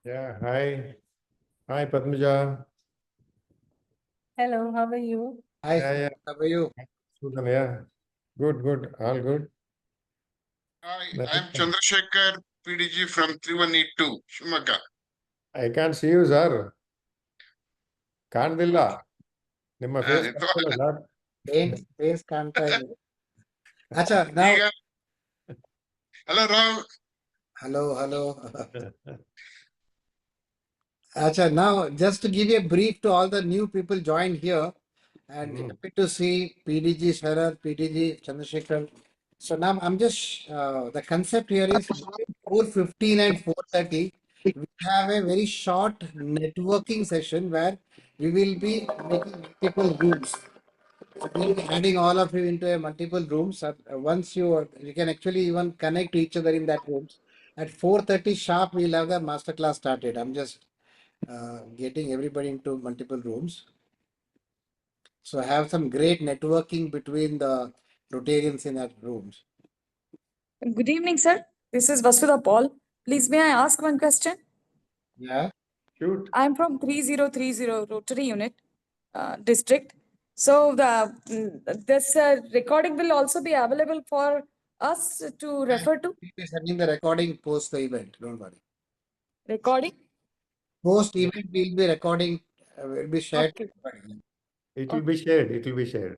Yeah, hi. Hi, Padmaja. Hello, how are you? Hi, Yeah, yeah. how are you? Sudan, yeah. Good, good. All good. Hi, Nice. I'm Chandrasekhar, PDG from 3182, Shumaka. I can't see you, sir. ಕಾಣ್ದಿಲ್ಲ ನಿಮ್ಮ face ಕಾಣ್ತಿಲ್ಲ sir. Face ಕಾಣ್ತಾ ಇದೆ. Acha, now, Hello, Rao. hello. Acha, now, just to give you a brief to all the new people joined here, and happy to see PDG Sharar, PDG Chandrasekhar. So now I'm just, the concept here is between 4:15 and 4:30, we have a very short networking session where we will be making multiple groups. We'll be adding all of you into a multiple rooms. Once you can actually even connect to each other in that rooms. At 4:30 sharp, we'll have the master class started. I'm just getting everybody into multiple rooms. So have some great networking between the Rotarians in that rooms. Good evening, sir. This is Vasudha Paul. Please, may I ask one question? Yeah. Shoot. I'm from 3030 Rotary Unit District. So this recording will also be available for us to refer to. We'll be sending the recording post the event. Don't worry. Recording? Post event, we'll be recording. Will be shared. Okay. It will be shared. It will be shared.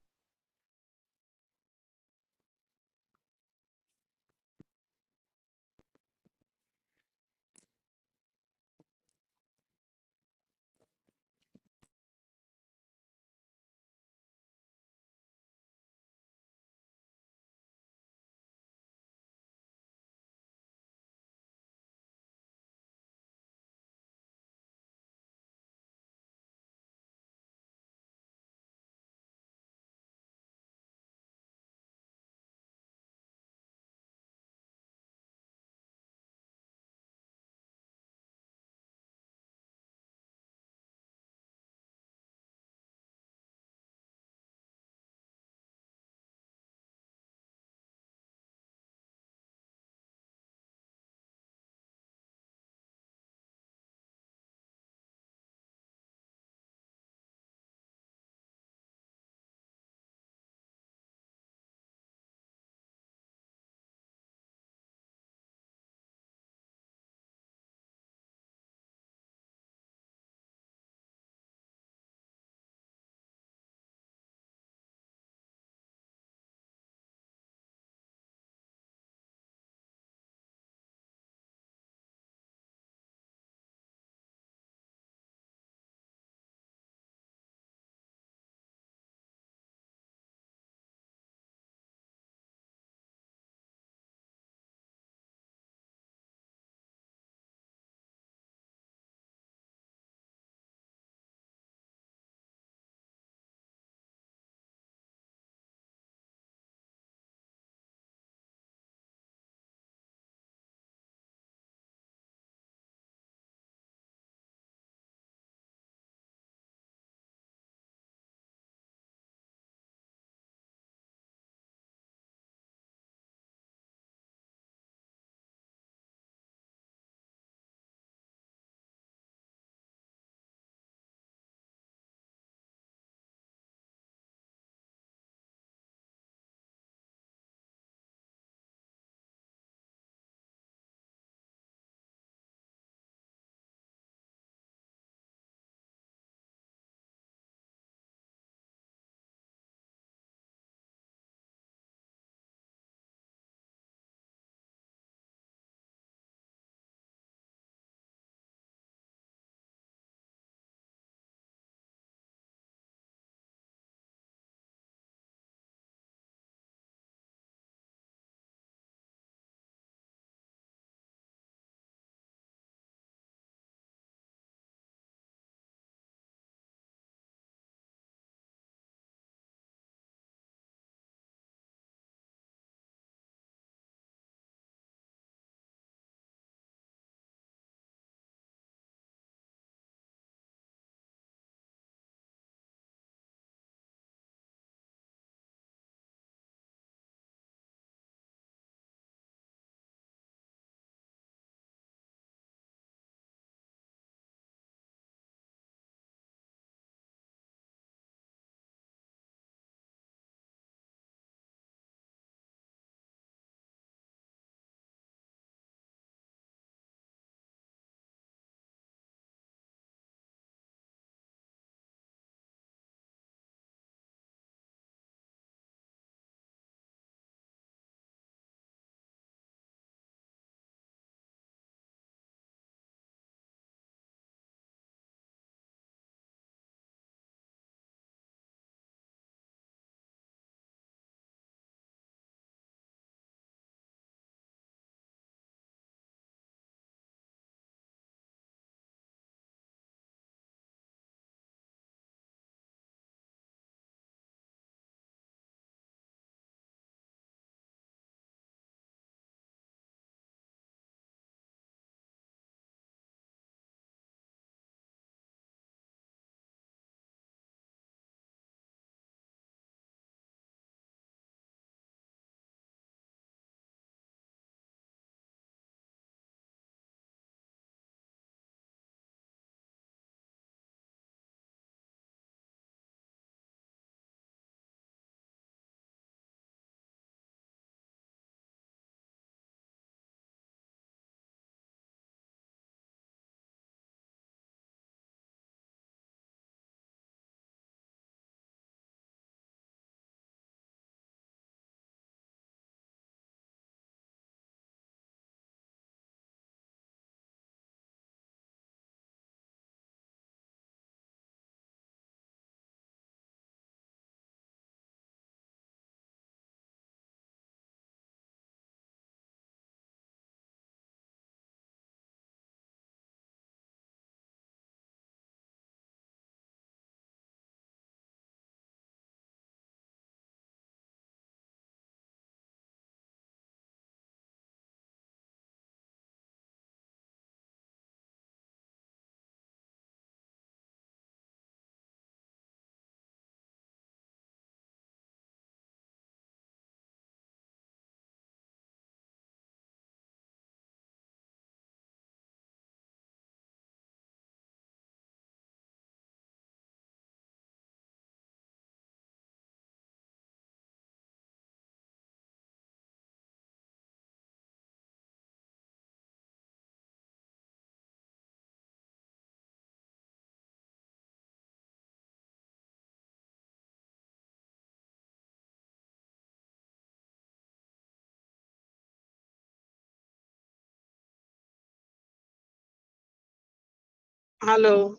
Hello.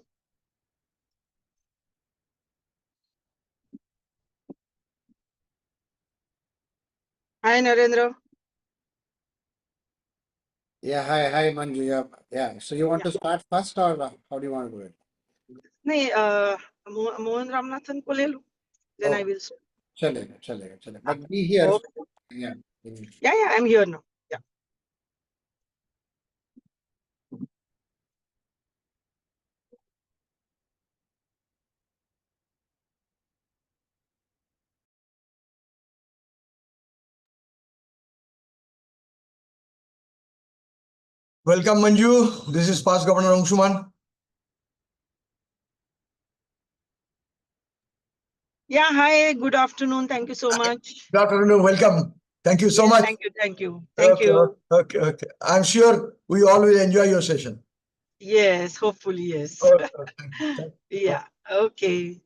Hi, Narendra. Yeah, hi, Manju. Yeah. So you want to start first, or how do you want to do it? नहीं Mohan Ramnathan को ले लो. Then I Oh, will start. चलेगा. But be here. Okay. Yeah. Yeah, I'm here now. Yeah. Welcome, Manjoo. This is past Governor Angshuman. Yeah, hi. Good afternoon. Thank you so much. Good afternoon. Welcome. Thank you so Yes, much. thank you. Thank you. Okay. I'm sure we all will enjoy your session. Yes, hopefully, yes. Okay. Yeah, okay.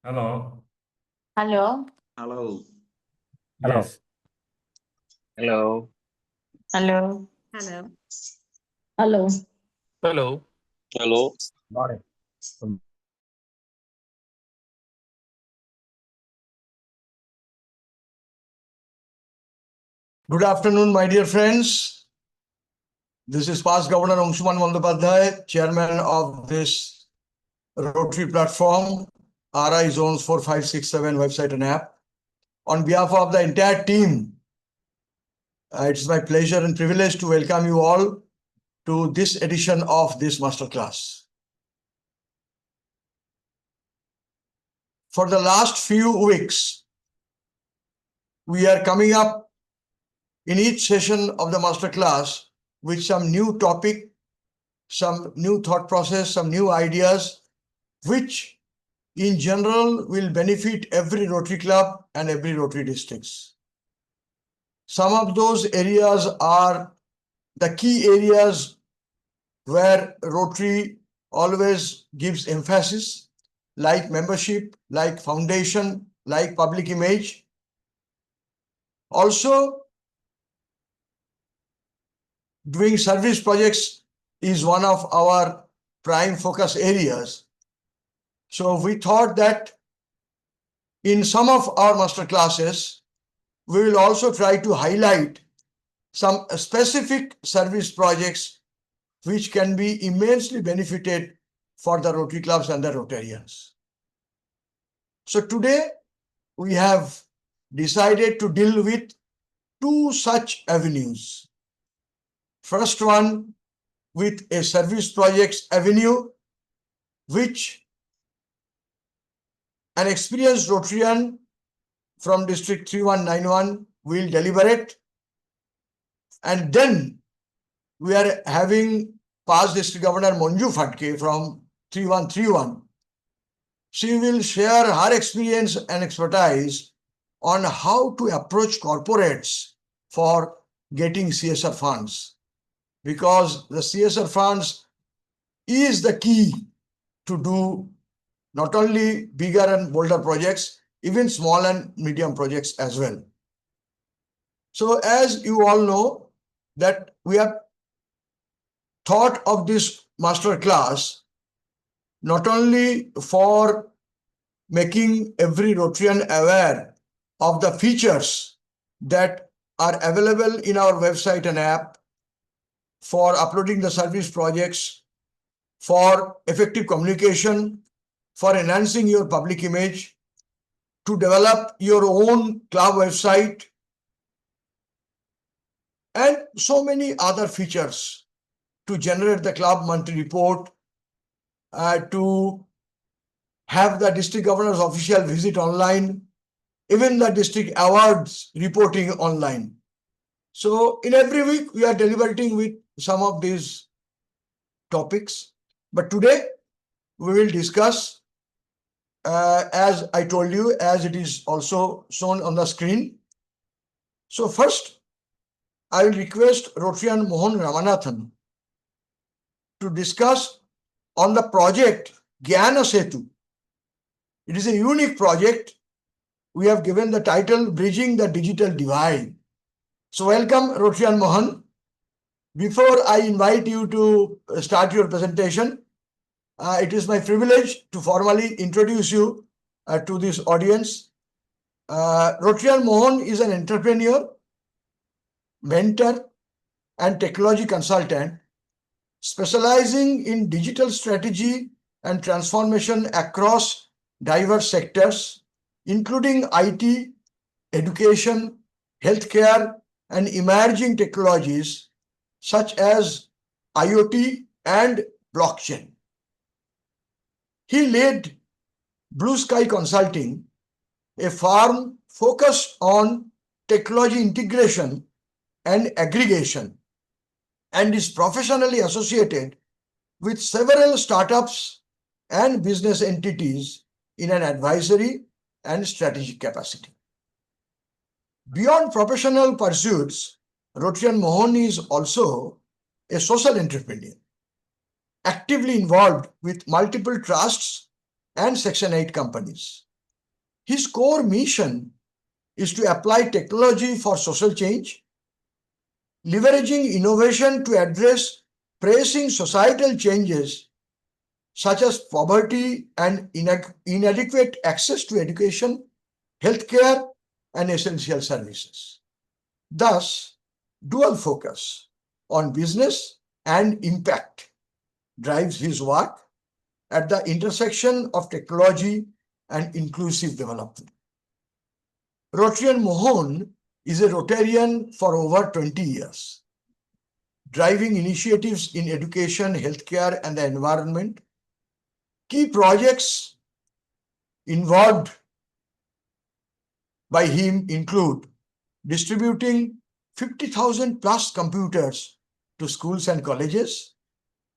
Hello. Hello. Hello. Yes. Hello. Hello. Hello. Hello. Hello. Hello. Got it. Good afternoon, my dear friends. This is past Governor Anshuman Bandyopadhyay, Chairman of this Rotary platform, RI Zones 4, 5, 6, 7 website and app. On behalf of the entire team, it's my pleasure and privilege to welcome you all to this edition of this masterclass. For the last few weeks, we are coming up in each session of the masterclass with some new topic, some new thought process, some new ideas, which in general will benefit every Rotary club and every Rotary districts. Some of those areas are the key areas where Rotary always gives emphasis, like membership, like foundation, like public image. Also, doing service projects is one of our prime focus areas. So we thought that in some of our master classes, we will also try to highlight some specific service projects which can be immensely benefited for the Rotary clubs and the Rotarians. So today we have decided to deal with two such avenues. First one with a service projects avenue, which an experienced Rotarian from District 3191 will deliberate. And then we are having past District Governor Manjoo Phadke from 3131. She will share her experience and expertise on how to approach corporates for getting CSR funds. Because the CSR funds is the key to do not only bigger and bolder projects, even small and medium projects as well. So as you all know that we have thought of this master class not only for making every Rotarian aware of the features that are available in our website and app for uploading the service projects, for effective communication, for enhancing your public image, to develop your own club website, and so many other features to generate the club monthly report, to have the district governor's official visit online, even the district awards reporting online. So in every week, we are deliberating with some of these topics. But today, we will discuss, as I told you, as it is also shown on the screen. So first, I will request Rotarian Mohan Ramnathan to discuss on the project Jnana Setu. It is a unique project. We have given the title Bridging the Digital Divide. So welcome, Rotarian Mohan. Before I invite you to start your presentation, it is my privilege to formally introduce you to this audience. Rotarian Mohan is an entrepreneur, mentor, and technology consultant specializing in digital strategy and transformation across diverse sectors, including IT, education, healthcare, and emerging technologies such as IoT and blockchain. He led Blue Sky Consulting, a firm focused on technology integration and aggregation, and is professionally associated with several startups and business entities in an advisory and strategic capacity. Beyond professional pursuits, Rotarian Mohan is also a social entrepreneur, actively involved with multiple trusts and Section 8 companies. His core mission is to apply technology for social change, leveraging innovation to address pressing societal changes such as poverty and inadequate access to education, healthcare, and essential services. Thus, dual focus on business and impact drives his work at the intersection of technology and inclusive development. Rotarian Mohan is a Rotarian for over 20 years, driving initiatives in education, healthcare, and the environment. Key projects involved by him include distributing 50,000 plus computers to schools and colleges,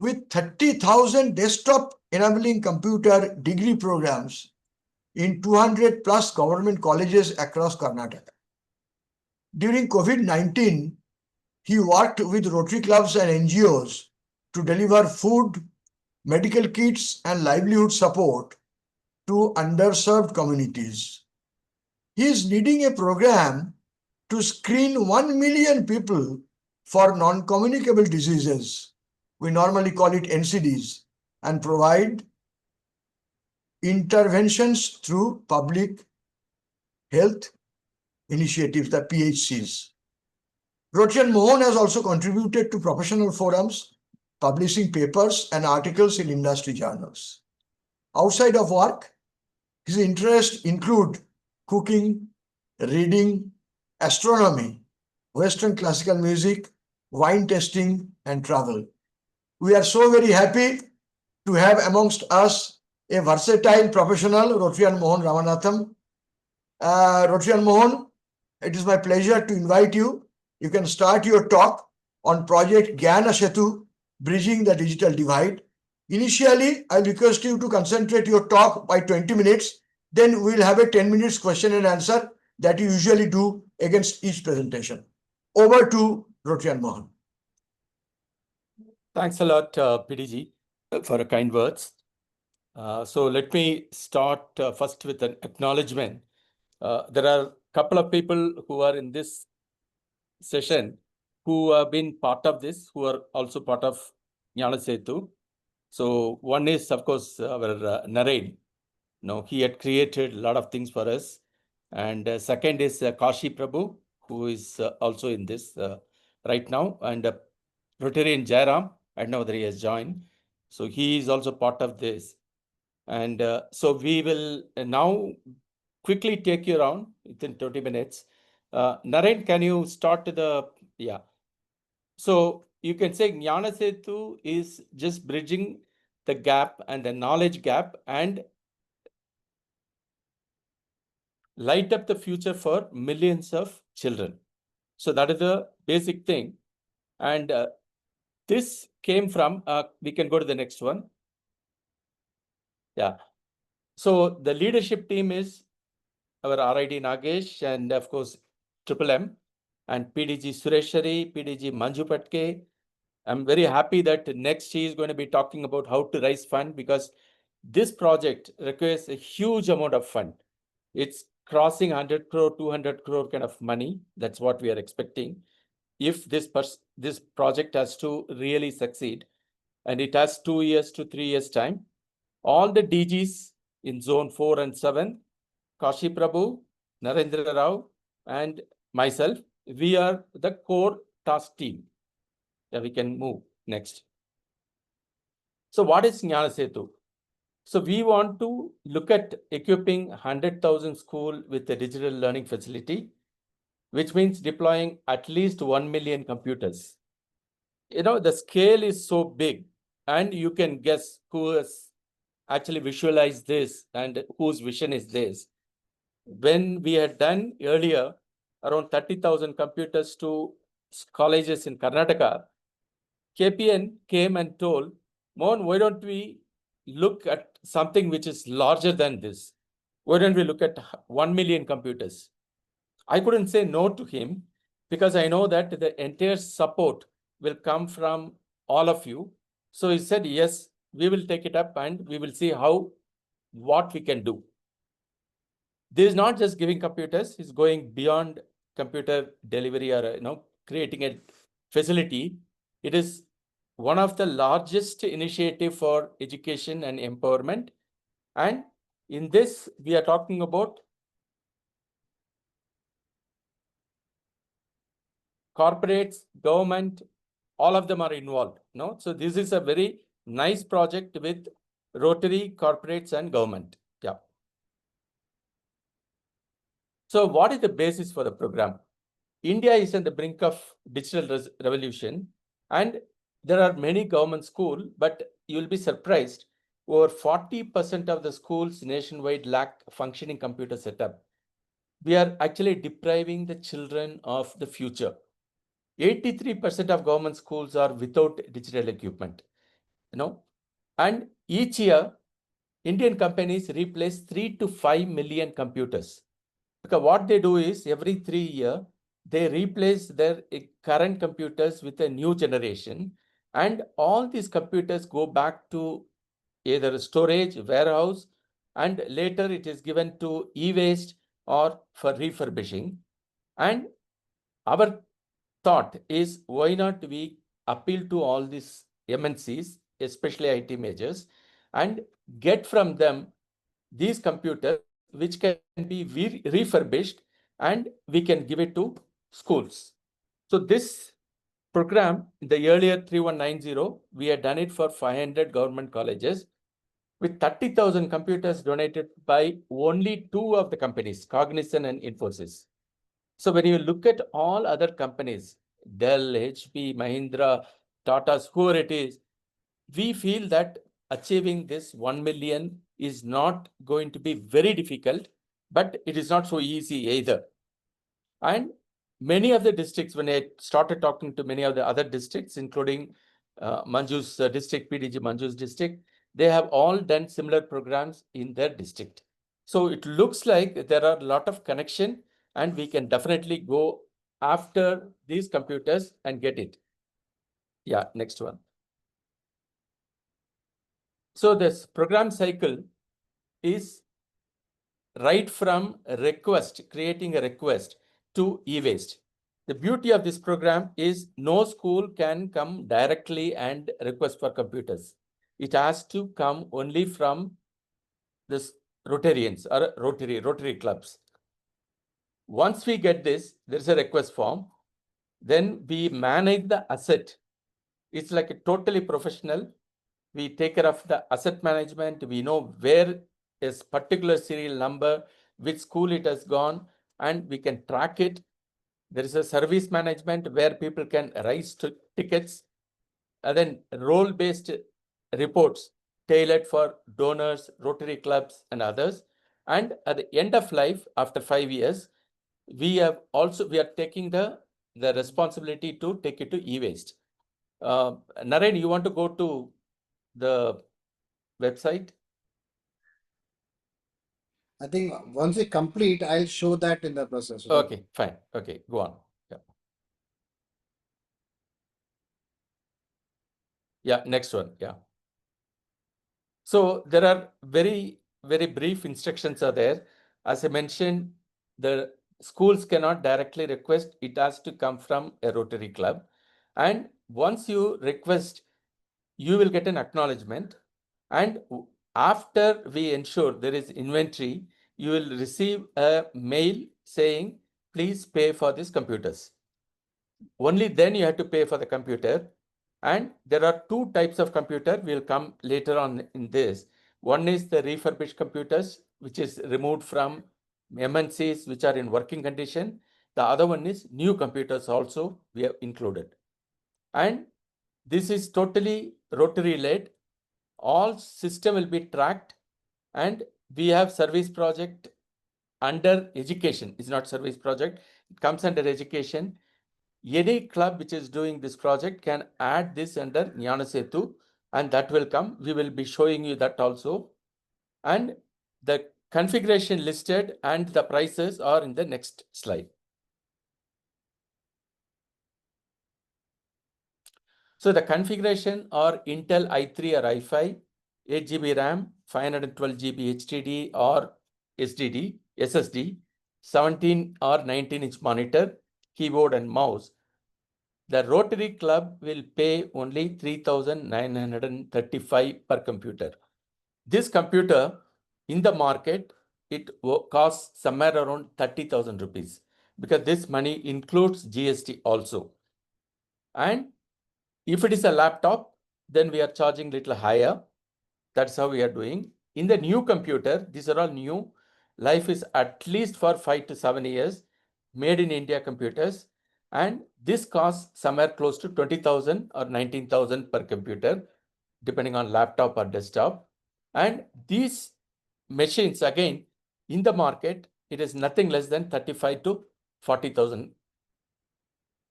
with 30,000 desktop enabling computer degree programs in 200 plus government colleges across Karnataka. During COVID-19, he worked with Rotary clubs and NGOs to deliver food, medical kits, and livelihood support to underserved communities. He is leading a program to screen 1 million people for non-communicable diseases. We normally call it NCDs, and provide interventions through public health initiatives, the PHCs. Rotarian Mohan has also contributed to professional forums, publishing papers and articles in industry journals. Outside of work, his interests include cooking, reading, astronomy, Western classical music, wine tasting, and travel. We are so very happy to have amongst us a versatile professional, Rotarian Mohan Ramnathan. Rotarian Mohan, it is my pleasure to invite you. You can start your talk on project Jnana Setu, bridging the digital divide. Initially, I request you to concentrate your talk by 20 minutes. Then we'll have a 10 minutes question and answer that you usually do against each presentation. Over to Rotarian Mohan. Thanks a lot, PDG, for kind words. So let me start first with an acknowledgement. There are a couple of people who are in this session who have been part of this, who are also part of Jnana Setu. So one is, of course, our Naren. He had created a lot of things for us. And second is Kashi Prabhu, who is also in this right now. And Rotarian Jairam, I don't know whether he has joined. So he is also part of this. And so we will now quickly take you around within 20 minutes. Naren, can you start the, yeah. So you can say Jnana Setu is just bridging the gap and the knowledge gap and light up the future for millions of children. So that is the basic thing. And this came from, we can go to the next one. Yeah. So the leadership team is our RID Nagesh and of course, Triple M and PDG Sureshwari, PDG Manjoo Phadke. I'm very happy that next she is going to be talking about how to raise fund because this project requires a huge amount of fund. It's crossing 100 crore, 200 crore kind of money. That's what we are expecting. If this project has to really succeed, and it has 2 years to 3 years time, all the DGs in zone 4 and 7, Kashi Prabhu, Narendra Rao, and myself, we are the core task team. Yeah, we can move next. So what is Jnana Setu? So we want to look at equipping 100,000 schools with a digital learning facility, which means deploying at least 1 million computers. The scale is so big and you can guess who has actually visualized this and whose vision is this. When we had done earlier around 30,000 computers to colleges in Karnataka, KPN came and told, Mohan, why don't we look at something which is larger than this? Why don't we look at 1 million computers? I couldn't say no to him because I know that the entire support will come from all of you. So he said, yes, we will take it up and we will see what we can do. This is not just giving computers, it's going beyond computer delivery or creating a facility. It is one of the largest initiative for education and empowerment. And in this, we are talking about corporates, government, all of them are involved. No, so this is a very nice project with Rotary, corporates, and government. Yeah. So what is the basis for the program? India is on the brink of digital revolution, and there are many government schools, but you will be surprised, over 40% of the schools nationwide lack functioning computer setup. We are actually depriving the children of the future. 83% of government schools are without digital equipment, and each year, Indian companies replace 3 to 5 million computers. Because what they do is every 3 years, they replace their current computers with a new generation, and all these computers go back to either storage, warehouse, and later it is given to e-waste or for refurbishing. And our thought is, why not we appeal to all these MNCs, especially IT majors, and get from them these computers which can be refurbished, and we can give it to schools. So this program, the earlier 3190, we had done it for 500 government colleges with 30,000 computers donated by only 2 of the companies, Cognizant and Infosys. So when you look at all other companies, Dell, HP, Mahindra, Tata's, whoever it is, we feel that achieving this 1 million is not going to be very difficult, but it is not so easy either. And many of the districts, when I started talking to many of the other districts, including Manjoo's district, PDG Manjoo's district, they have all done similar programs in their district. So it looks like there are a lot of connection, and we can definitely go after these computers and get it. Yeah, next one. So this program cycle is right from a request, creating a request, to e-waste. The beauty of this program is no school can come directly and request for computers. It has to come only from this Rotarians or Rotary clubs. Once we get this, there's a request form. Then we manage the asset. It's like a totally professional. We take care of the asset management. We know where is particular serial number, which school it has gone, and we can track it. There is a service management where people can raise tickets, and then role-based reports tailored for donors, Rotary clubs, and others. And at the end of life, after 5 years, we are taking the responsibility to take it to e-waste. Naren, you want to go to the website? I think once we complete, I'll show that in the process. Okay, fine. Okay, go on. Yeah. Yeah, next one. Yeah. So there are very, very brief instructions are there. As I mentioned, the schools cannot directly request. It has to come from a Rotary club. And once you request, you will get an acknowledgement. And after we ensure there is inventory, you will receive a mail saying, please pay for these computers. Only then you have to pay for the computer. And there are 2 types of computer. We'll come later on in this. One is the refurbished computers, which is removed from MNCs, which are in working condition. The other one is new computers also we have included. And this is totally Rotary led. All system will be tracked, and we have service project under education. It's not service project. It comes under education. Any club which is doing this project can add this under Jnana Setu, and that will come. We will be showing you that also. And the configuration listed and the prices are in the next slide. So the configuration are Intel i3 or i5, 8 GB RAM, 512 GB HDD or SSD, SSD, 17 or 19-inch monitor, keyboard and mouse, the Rotary Club will pay only 3,935 per computer. This computer in the market, it costs somewhere around 30,000 rupees because this money includes GST also. And if it is a laptop, then we are charging little higher. That's how we are doing. In the new computer, these are all new. Life is at least for 5 to 7 years, made in India computers. And this costs somewhere close to 20,000 or 19,000 per computer, depending on laptop or desktop. And these machines, again, in the market, it is nothing less than 35 to 40,000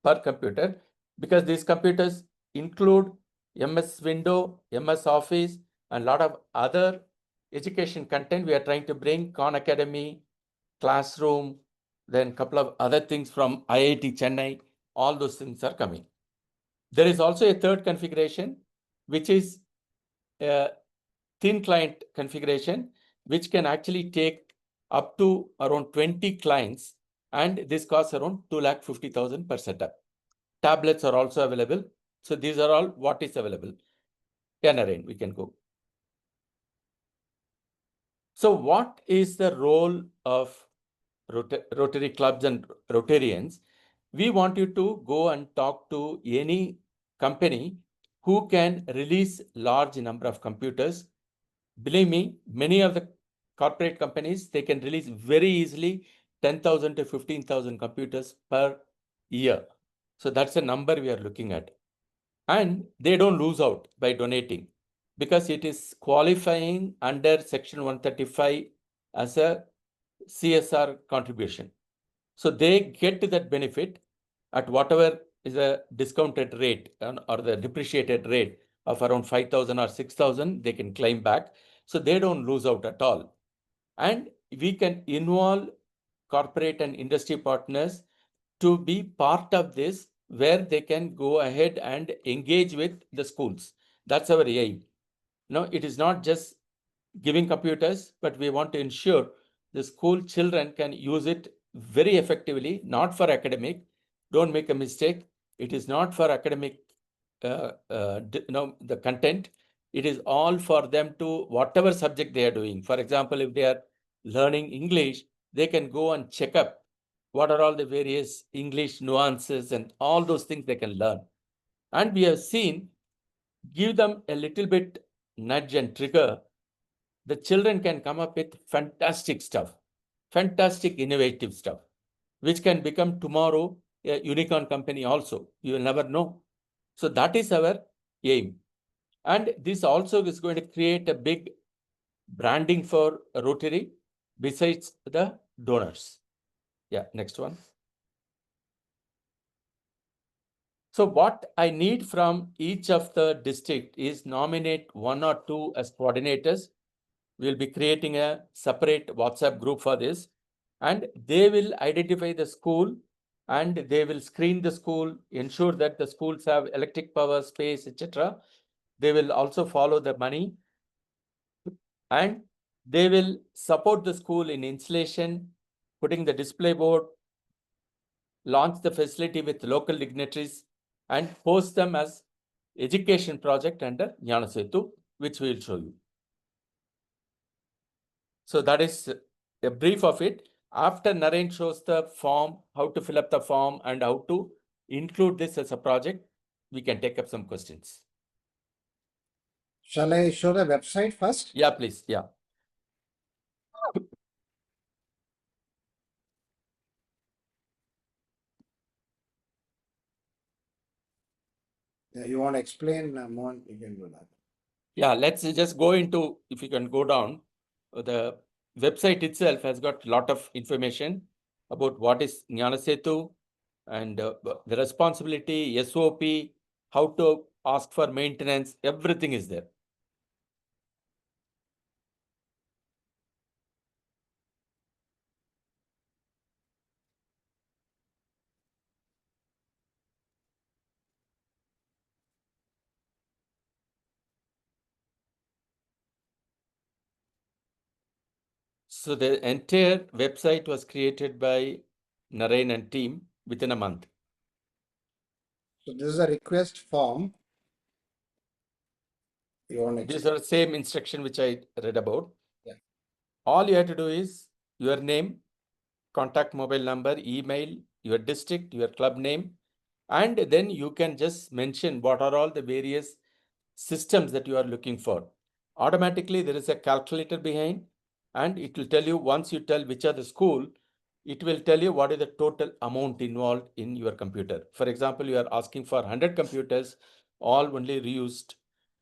per computer, because these computers include MS Window, MS Office, and a lot of other education content we are trying to bring, Khan Academy, Classroom, then a couple of other things from IIT Chennai, all those things are coming. There is also a third configuration, which is a thin client configuration, which can actually take up to around 20 clients, and this costs around 2,50,000 per setup. Tablets are also available. So these are all what is available. Yeah, Naren, we can go. So what is the role of Rotary clubs and Rotarians? We want you to go and talk to any company who can release large number of computers. Believe me, many of the corporate companies, they can release very easily 10,000 to 15,000 computers per year. So that's the number we are looking at. And they don't lose out by donating because it is qualifying under Section 135 as a CSR contribution. So they get to that benefit at whatever is a discounted rate or the depreciated rate of around 5,000 or 6,000, they can claim back. So they don't lose out at all. And we can involve corporate and industry partners to be part of this, where they can go ahead and engage with the schools. That's our aim. No, it is not just giving computers, but we want to ensure the school children can use it very effectively, not for academic. Don't make a mistake. It is not for academic, the content. It is all for them to whatever subject they are doing. For example, if they are learning English, they can go and check up what are all the various English nuances and all those things they can learn. And we have seen, give them a little bit nudge and trigger, the children can come up with fantastic stuff, fantastic innovative stuff, which can become tomorrow a unicorn company also. You will never know. So that is our aim. And this also is going to create a big branding for Rotary besides the donors. Yeah, next one. So what I need from each of the district is nominate one or two as coordinators. We'll be creating a separate WhatsApp group for this, and they will identify the school and they will screen the school, ensure that the schools have electric power, space, etc. They will also follow the money, and they will support the school in installation, putting the display board, launch the facility with local dignitaries, and post them as education project under Jnana Setu, which we will show you. So that is a brief of it. After Naren shows the form, how to fill up the form and how to include this as a project, we can take up some questions. Shall I show the website first? Yeah, please. Yeah. You want to explain, Mohan? You can do that. Yeah, let's just go into, if you can go down, the website itself has got a lot of information about what is Jnana Setu and the responsibility, SOP, how to ask for maintenance, everything is there. So the entire website was created by Narayan and team within a month. So this is a request form. You want to These are the same instruction which I read about. Yeah. All you have to do is your name, contact mobile number, email, your district, your club name, and then you can just mention what are all the various systems that you are looking for. Automatically, there is a calculator behind, and it will tell you, once you tell which are the school, it will tell you what is the total amount involved in your computer. For example, you are asking for 100 computers, all only reused,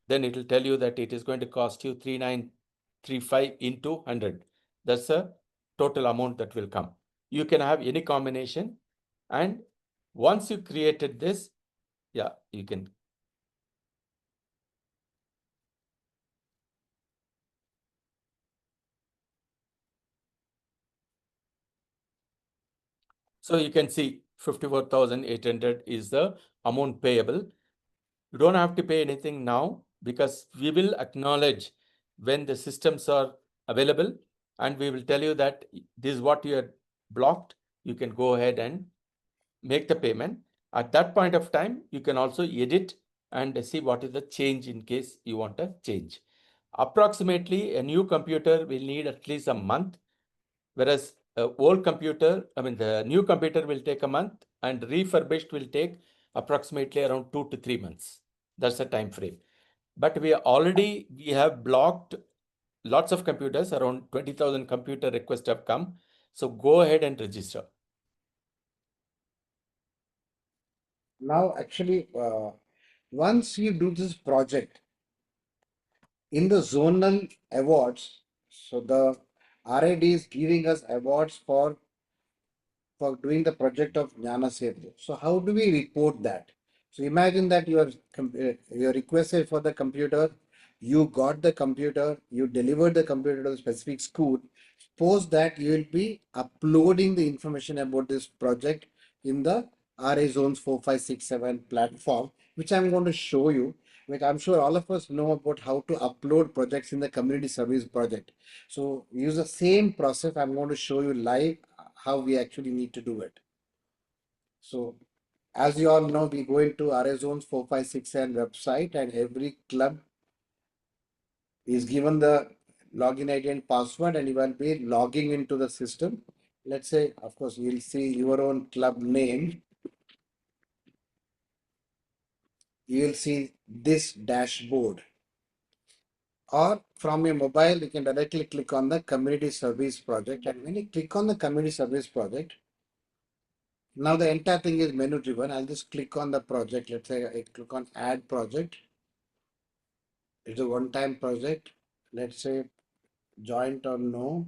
then it will tell you that it is going to cost you 3935 into 100. That's the total amount that will come. You can have any combination, and once you created this, yeah, you can. So you can see 54,800 is the amount payable. You don't have to pay anything now because we will acknowledge when the systems are available, and we will tell you that this is what you had blocked. You can go ahead and make the payment. At that point of time, you can also edit and see what is the change in case you want a change. Approximately, a new computer will need at least a month, whereas old computer, the new computer will take a month, and refurbished will take approximately around 2 to 3 months. That's the time frame. But we have blocked lots of computers, around 20,000 computer requests have come. So go ahead and register. now actually once you do this project in the zonal awards, so the RID is giving us awards for doing the project of Jnana Setu. So how do we report that? So imagine that you requested for the computer, you got the computer, you delivered the computer to the specific school. Suppose that you will be uploading the information about this project in the RA Zones 4567 platform, which I'm going to show you. Which I'm sure all of us know about how to upload projects in the community service project. So use the same process. I'm going to show you live how we actually need to do it. So as you all know, we go into RA Zones 4567 website, and every club is given the login ID and password, and you will be logging into the system. Let's say, of course, you'll see your own club name. You will see this dashboard. Or from your mobile, you can directly click on the community service project. And when you click on the community service project, now the entire thing is menu driven. I'll just click on the project. Let's say I click on add project. It's a one-time project. Let's say joint or no.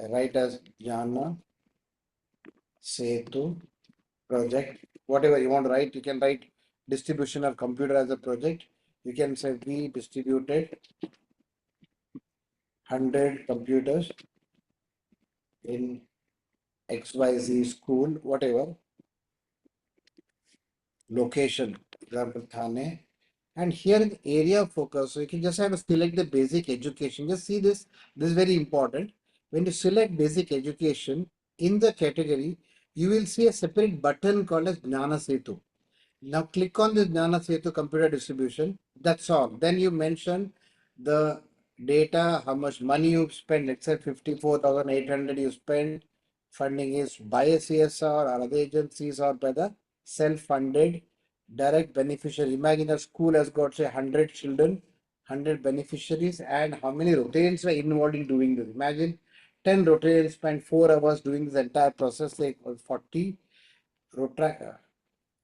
I write as Jnana Setu project. Whatever you want to write, you can write distribution of computer as a project. You can say we distributed 100 computers in XYZ school, whatever. Location, example Thane. And here in the area of focus, so you can just have to select the basic education. Just see this is very important. When you select basic education in the category, you will see a separate button called as Jnana Setu. Now click on this Jnana Setu computer distribution. That's all. Then you mention the data, how much money you've spent. Let's say 54,800 you spent. Funding is by a CSR or other agencies or by the self-funded direct beneficiary. Imagine a school has got say 100 children, 100 beneficiaries, and how many Rotarians were involved in doing this. Imagine 10 Rotarians spent 4 hours doing this entire process, like 40 Rotary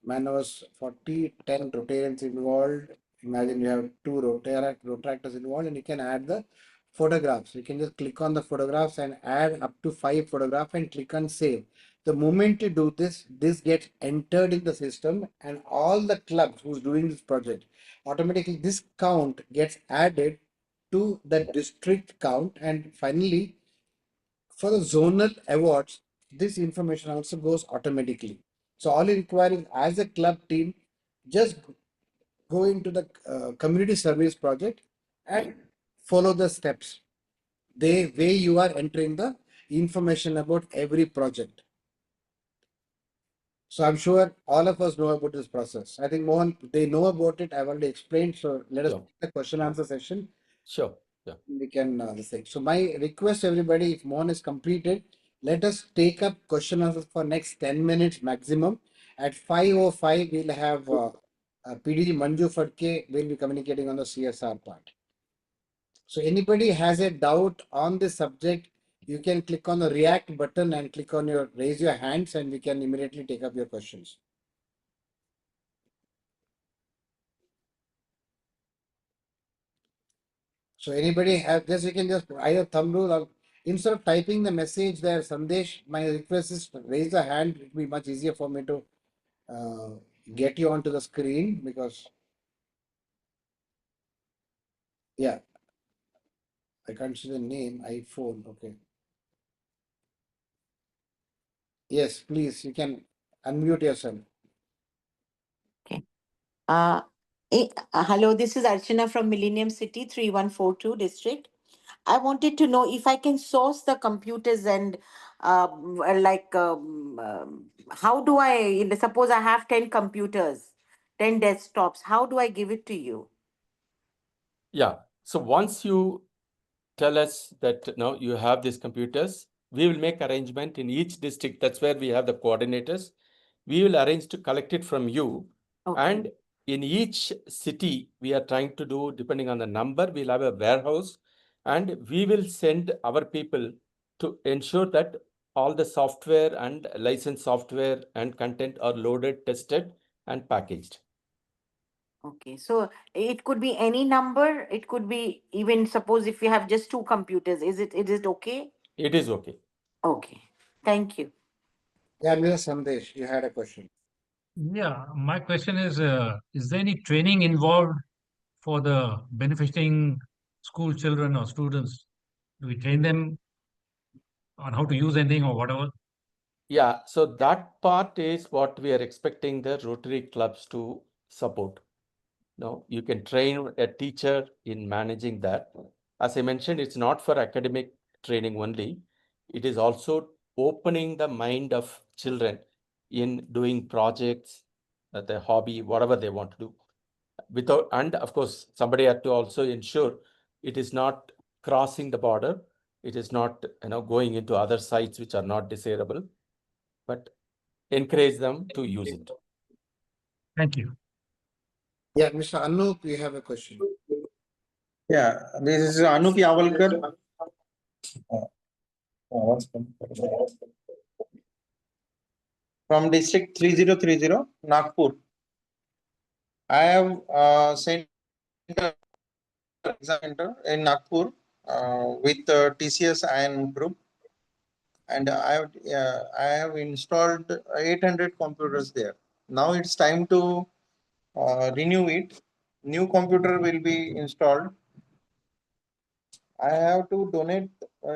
man was 40, 10 Rotarians involved. Imagine you have two Rotaractors involved, and you can add the photographs. You can just click on the photographs and add up to 5 photographs and click on save. The moment you do this, this gets entered in the system, and all the clubs who's doing this project, automatically this count gets added to the district count. And finally, for the zonal awards, this information also goes automatically. So all you require is, as a club team, just go into the community service project and follow the steps. the way you are entering the information about every project. So I'm sure all of us know about this process. I think Mohan, they know about it. I've already explained. So let us Sure. take the question answer session. Sure. Yeah. We can this thing. So my request, everybody, if Mohan is completed, let us take up question answers for next 10 minutes maximum. At 5:05, we'll have PDG Manjoo Phadke will be communicating on the CSR part. So anybody has a doubt on this subject, you can click on the react button and click on your raise your hands and we can immediately take up your questions. So anybody have this, you can just either thumb rule or instead of typing the message there, Sandesh, my request is to raise the hand. It will be much easier for me to get you onto the screen because, yeah, I can't see the name, iPhone, okay. Yes, please, you can unmute yourself. Uh, Hello, this is Archana from Millennium City, 3142 district. I wanted to know if I can source the computers and how do I, suppose I have 10 computers, 10 desktops, how do I give it to you? Yeah. So once you tell us that now you have these computers, we will make arrangement in each district. That's where we have the coordinators. We will arrange to collect it from you. Okay. And in each city, we are trying to do, depending on the number, we'll have a warehouse and we will send our people to ensure that all the software and licensed software and content are loaded, tested, and packaged. Okay, so it could be any number. It could be even suppose if you have just 2 computers, is it okay? It is okay. Okay, thank you. Yeah, Mr. Sandesh, you had a question. Yeah, my question is there any training involved for the benefiting school children or students? Do we train them on how to use anything or whatever? Yeah, so that part is what we are expecting the Rotary clubs to support. Now, you can train a teacher in managing that. As I mentioned, it's not for academic training only. It is also opening the mind of children in doing projects, their hobby, whatever they want to do. Without, and of course, somebody had to also ensure it is not crossing the border. It is not, going into other sites which are not desirable, but encourage them to use it. Thank you. Yeah, Mr. Anup, you have a question. Yeah, this is Anup Yavalkar. From district 3030, Nagpur. I have sent an exam center in Nagpur with TCS and group, and I have installed 800 computers there. Now it's time to renew it. New computer will be installed. I have to donate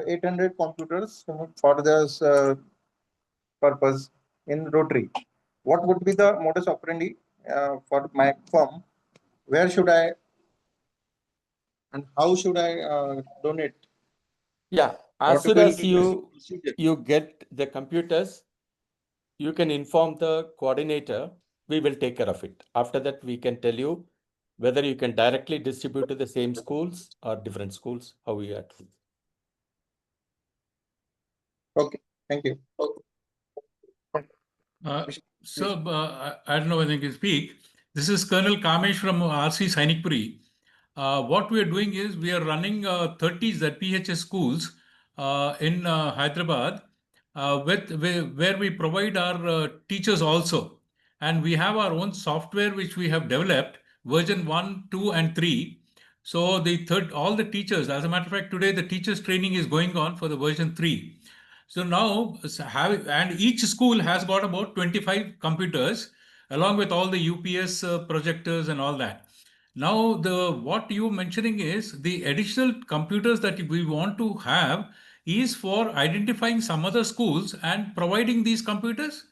800 computers for this purpose in Rotary. What would be the modus operandi for my firm? Where should I and how should I donate? Yeah, as What soon will as be the procedure? you get the computers, you can inform the coordinator. We will take care of it. After that, we can tell you whether you can directly distribute to the same schools or different schools, how we are. Okay, thank you. So, I don't know whether I can speak. This is Colonel Kamesh from RC Sainikpuri. What we are doing is we are running 30s at PHS schools in Hyderabad where we provide our teachers also. And we have our own software which we have developed, version 1, 2, and 3. So all the teachers, as a matter of fact, today the teachers training is going on for the version 3. So now, and each school has got about 25 computers along with all the UPS projectors and all that. Now, what you mentioning is the additional computers that we want to have is for identifying some other schools and providing these computers.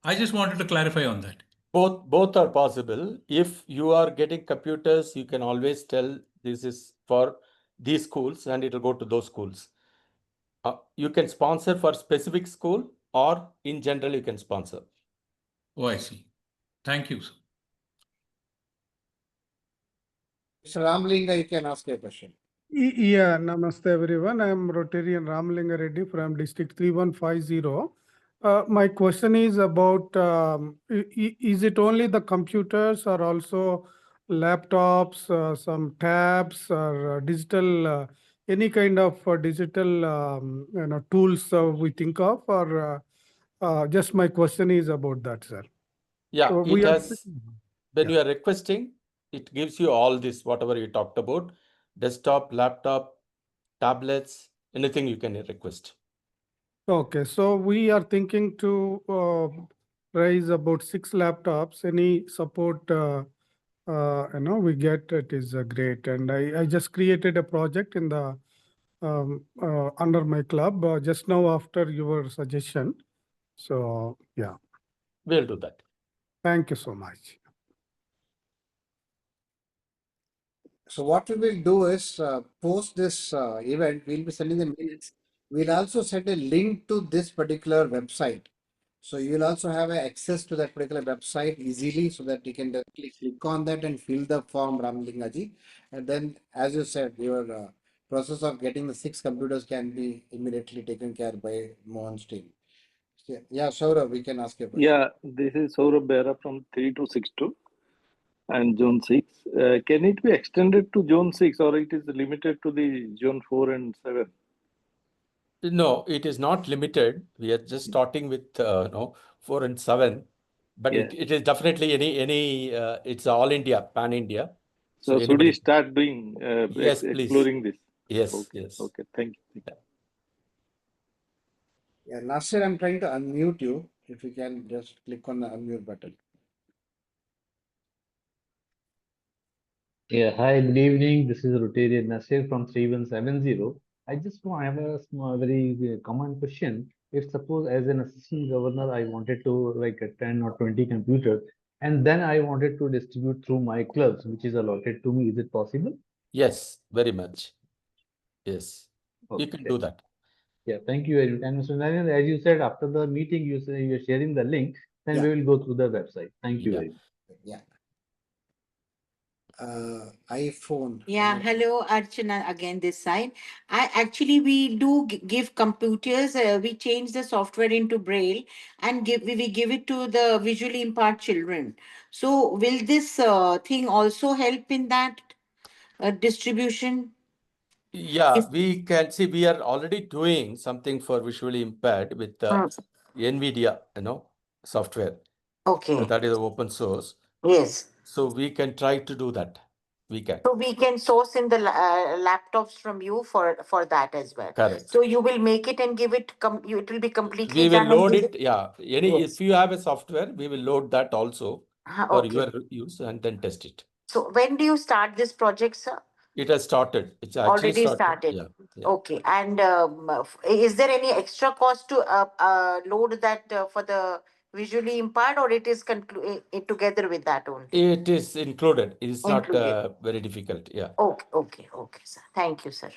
I just wanted to clarify on that. Both are possible. If you are getting computers, you can always tell this is for these schools and it will go to those schools. You can sponsor for specific school or in general you can sponsor. Oh, I see. Thank you, sir. Mr. Ramlinga, you can ask your question. Yeah, namaste everyone. I am Rotarian Ramlinga Reddy from District 3150. My question is about, is it only the computers or also laptops, some tabs or digital, any kind of digital tools we think of, or just my question is about that, sir. Yeah, So it we are, has, when you are requesting, it gives you all this, whatever you talked about, desktop, laptop, tablets, anything you can request. okay, so we are thinking to raise about 6 laptops. Any support we get, it is great. And I just created a project in the under my club just now after your suggestion. So yeah, We'll do that. thank you so much. So what we will do is post this event, we'll be sending the minutes. We'll also send a link to this particular website. So you'll also have access to that particular website easily so that you can directly click on that and fill the form, Ramlingaji. And then, as you said, your process of getting the 6 computers can be immediately taken care by Mohan's team. Yeah, Saurabh, we can ask you a question. Yeah, this is Saurabh Behra from 3262 and Zone 6. Can it be extended to Zone 6 or it is limited to the Zone 4 and 7? No, it is not limited. We are just starting with 4 and 7, but Yeah. it is definitely any it's all India, pan India. So should we start doing Yes, please. exploring this? Yes, okay, yes. Okay, thank you. Yeah, Nasir, I'm trying to unmute you. If you can just click on the unmute button. Yeah, hi, good evening. This is Rotarian Nasir from 3170. I just want to have a small, very common question. If suppose as an assistant governor, I wanted to like 10 or 20 computers, and then I wanted to distribute through my clubs, which is allotted to me, is it possible? Yes, very much. Yes, you can do that. Yeah, thank you very much. And Mr. Narayan, as you said, after the meeting, you say you're sharing the link, then we will go through the website. Thank you very much. Yeah. iPhone. Yeah, hello, Archana again this side. We do give computers. We change the software into Braille and we give it to the visually impaired children. So will this thing also help in that distribution? Yeah, we can see we are already doing something for visually impaired with NVIDIA, software. Okay. That is open source. Yes. So we can try to do that. We can. So we can source in the laptops from you for that as well. Correct. So you will make it and give it. It will be completely. We will done and load give it. Yeah. Yes. If you have a software, we will load that also for Okay. your use and then test it. So when do you start this project, sir? It has started. It's actually Already started. Yeah. Okay. And is there any extra cost to load that for the visually impaired, or it is together with that only? It is included. It is not Included. very difficult. Yeah. Okay, sir. Thank you, sir.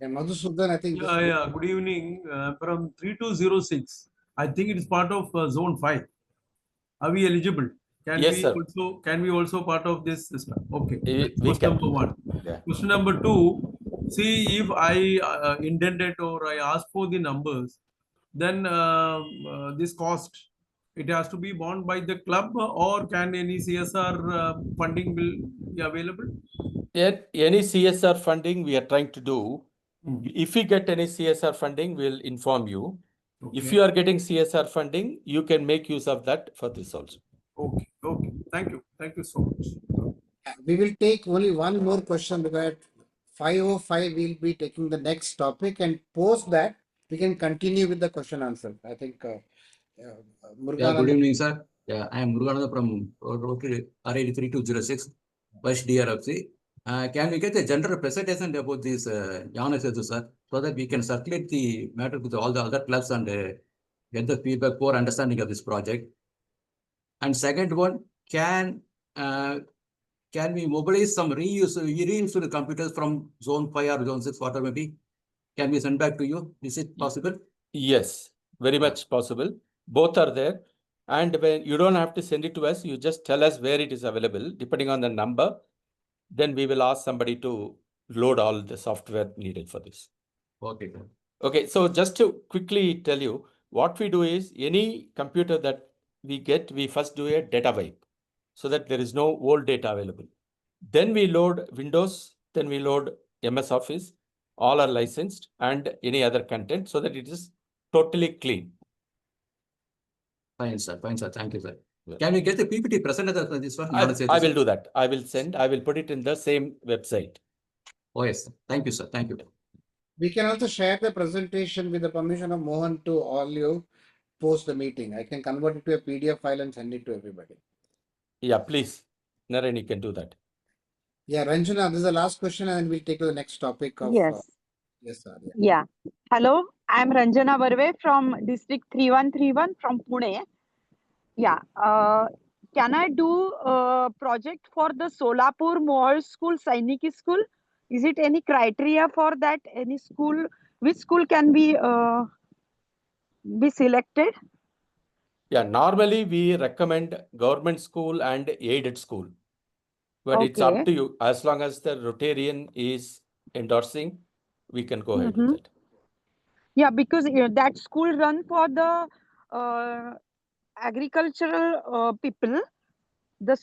Yeah, Madhusudan, I think. Yeah, good evening. From 3206, I think it is part of Zone 5. Are we eligible? Yes, sir. Can we also part of this system? Okay. We Question can. number 1. Yeah. Question number 2. See, if I intended or I ask for the numbers, then this cost, it has to be borne by the club, or can any CSR funding will be available? Any CSR funding we are trying to do. If we get any CSR funding, we'll inform you. Okay. If you are getting CSR funding, you can make use of that for this also. Okay. Thank you so much. We will take only one more question because at 5:05 we'll be taking the next topic, and post that we can continue with the question answer. I think Murugananda. Good evening, sir. Yeah, I am Murugananda from Rotary RAD 3206, West DRFC. Can we get a general presentation about this Jnana Setu, sir, so that we can circulate the matter to all the other clubs and get the feedback for understanding of this project? And second one, can can we mobilize some reused computers from zone 5 or zone 6, whatever maybe? Can we send back to you? Is it possible? Yes, very much possible. Both are there. And when you don't have to send it to us, you just tell us where it is available, depending on the number. Then we will ask somebody to load all the software needed for this. Okay. Okay, so just to quickly tell you, what we do is any computer that we get, we first do a data wipe so that there is no old data available. Then we load Windows, then we load MS Office, all are licensed, and any other content so that it is totally clean. Fine, sir. Fine, sir. Thank you, sir. Can we get the PPT presented as this one? I will do that. I will put it in the same website. Oh, yes, sir. Thank you, sir. Thank you. We can also share the presentation with the permission of Mohan to all you post the meeting. I can convert it to a PDF file and send it to everybody. Yeah, please. Naren, you can do that. Yeah, Ranjana, this is the last question and then we'll take to the next topic of Yes. yes, sir. Yeah. Hello, I'm Ranjana Barve from District 3131 from Pune. Yeah. Can I do a project for the Solapur Mohal School, Sainiki School? Is it any criteria for that? Any school? Which school can be selected? Yeah, normally we recommend government school and aided school. But it's Okay. up to you. As long as the Rotarian is endorsing, we can go ahead with that. Yeah, because that school run for the agricultural people, the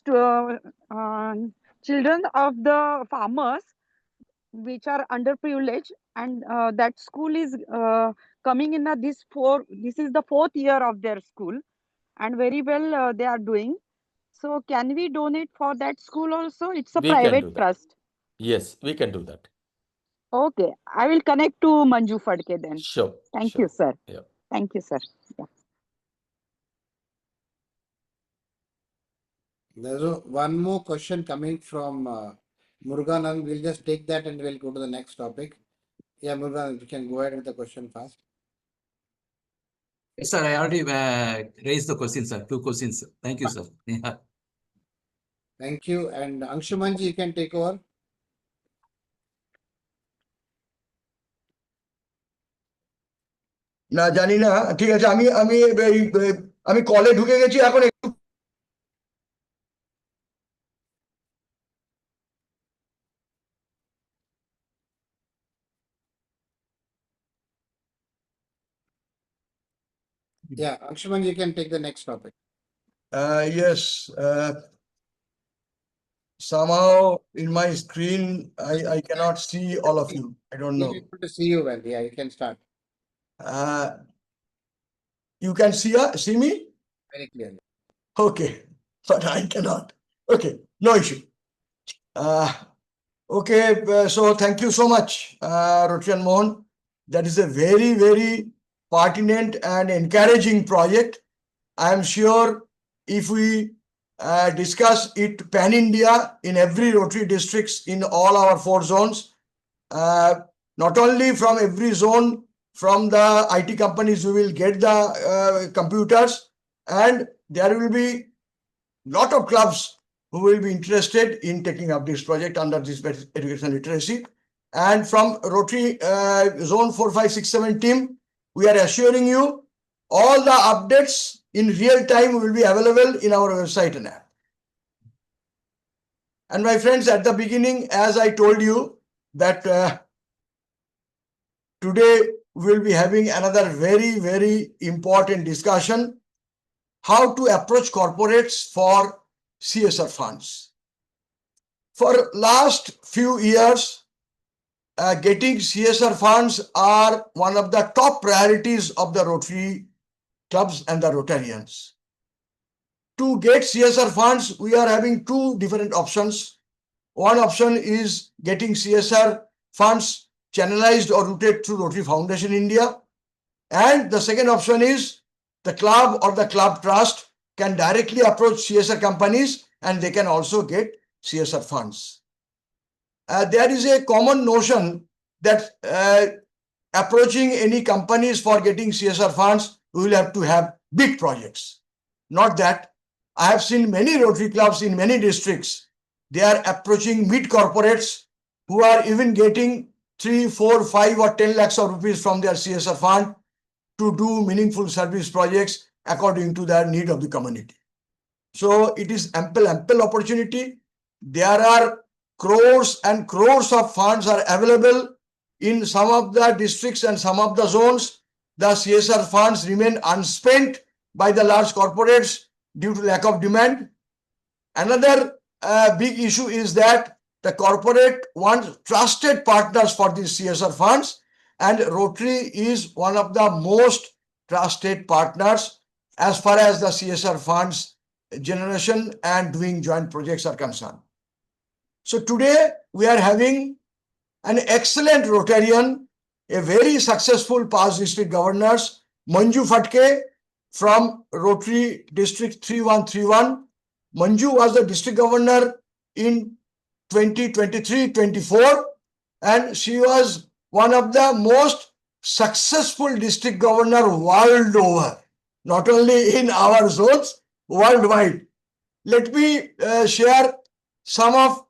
children of the farmers, which are underprivileged, and that school is coming in this is the 4th year of their school, and very well they are doing. So can we donate for that school also? It's a We can do private that. trust. Yes, we can do that. Okay, I will connect to Manjoo Phadke then. Sure. Thank sure. you, sir. Yeah. Thank you, sir. Yeah. There's one more question coming from Muruganan. We'll just take that and we'll go to the next topic. Yeah, Muruganan, you can go ahead with the question fast. Yes, sir. I already raised the question, sir. 2 questions. Thank you, sir. Yeah. Thank you. And Anshumanji, you can take over. না জানি না ঠিক আছে আমি আমি আমি কলে ঢুকে গেছি এখন একটু Yeah, Anshumanji, you can take the next topic. Yes, somehow in my screen, I cannot see all of you. I don't know. We'll be able to see you well. Yeah, you can start You can see me? very clearly. Okay, but I cannot. Okay, no issue. Okay, so thank you so much, Rotary and Mohan. That is a very, very pertinent and encouraging project. I am sure if we discuss it pan-India in every Rotary districts in all our 4 zones, not only from every zone, from the IT companies, we will get the computers, and there will be lot of clubs who will be interested in taking up this project under this education literacy. And from Rotary Zone 4, 5, 6, 7 team, we are assuring you all the updates in real time will be available in our website and app. And my friends, at the beginning, as I told you that today we will be having another very, very important discussion, how to approach corporates for CSR funds. For last few years, getting CSR funds are one of the top priorities of the Rotary clubs and the Rotarians. To get CSR funds, we are having 2 different options. One option is getting CSR funds channelized or routed through Rotary Foundation India. And the second option is the club or the club trust can directly approach CSR companies and they can also get CSR funds. There is a common notion that approaching any companies for getting CSR funds, we will have to have big projects. Not that. I have seen many Rotary clubs in many districts. They are approaching mid corporates who are even getting 3, 4, 5 or 10 lakhs of rupees from their CSR fund to do meaningful service projects according to their need of the community. So it is ample opportunity. There are crores and crores of funds are available in some of the districts and some of the zones. The CSR funds remain unspent by the large corporates due to lack of demand. Another big issue is that the corporate wants trusted partners for these CSR funds, and Rotary is one of the most trusted partners as far as the CSR funds generation and doing joint projects are concerned. So today we are having an excellent Rotarian, a very successful past district governors, Manjoo Phadke from Rotary District 3131. Manjoo was the district governor in 2023-24, and she was one of the most successful district governor world over, not only in our zones, worldwide. Let me share some of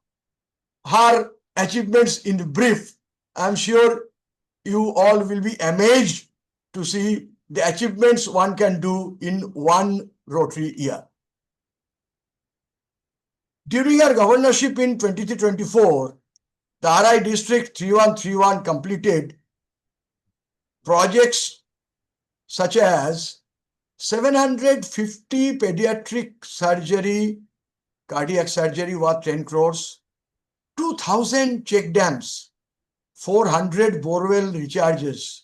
her achievements in brief. I'm sure you all will be amazed to see the achievements one can do in one Rotary year. During her governorship in 23-24, the RI District 3131 completed projects such as 750 pediatric surgery, cardiac surgery worth 10 crores, 2,000 check dams, 400 borewell recharges,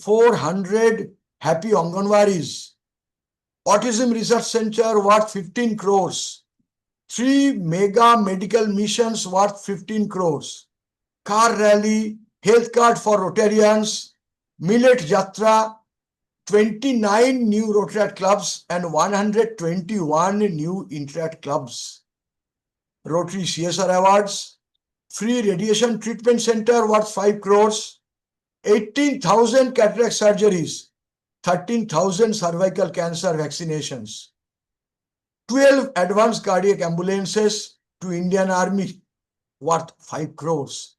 400 happy Anganwadis, autism research center worth 15 crores, 3 mega medical missions worth 15 crores, car rally, health card for Rotarians, millet jatra, 29 new Rotary clubs and 121 new Interact clubs. Rotary CSR awards, free radiation treatment center worth 5 crores, 18,000 cataract surgeries, 13,000 cervical cancer vaccinations, 12 advanced cardiac ambulances to Indian Army worth 5 crores,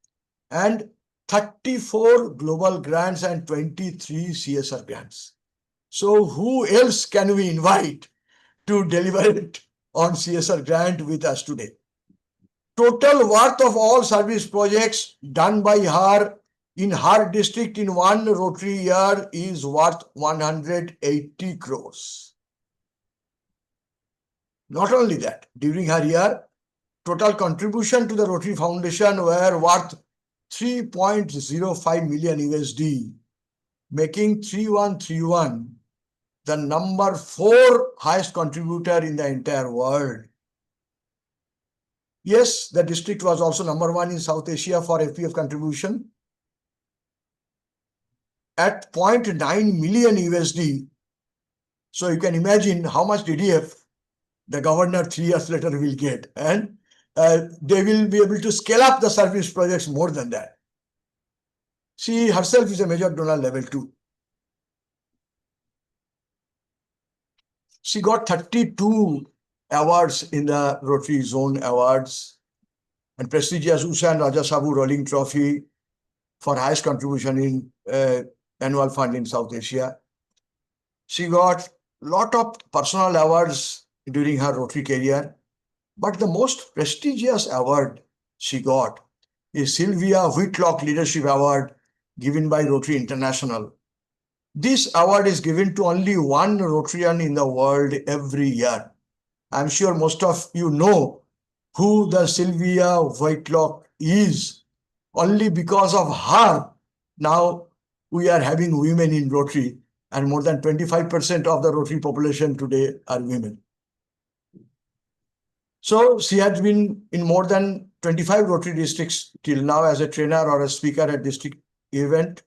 and 34 global grants and 23 CSR grants. So who else can we invite to deliberate on CSR grant with us today? Total worth of all service projects done by her in her district in one Rotary year is worth 180 crores. Not only that, during her year, total contribution to the Rotary Foundation were worth 3.05 million USD, making 3131 the number 4 highest contributor in the entire world. Yes, the district was also number 1 in South Asia for FPF contribution at 0.9 million USD. So you can imagine how much DDF the governor 3 years later will get, and they will be able to scale up the service projects more than that. She herself is a major donor level 2. She got 32 awards in the Rotary Zone Awards and prestigious Usha and Raja Sabu Rolling Trophy for highest contribution in annual fund in South Asia. She got lot of personal awards during her Rotary career, but the most prestigious award she got is Sylvia Whitlock Leadership Award given by Rotary International. This award is given to only one Rotarian in the world every year. I'm sure most of you know who the Sylvia Whitlock is. Only because of her, now we are having women in Rotary, and more than 25% of the Rotary population today are women. So she has been in more than 25 Rotary districts till now as a trainer or a speaker at district event.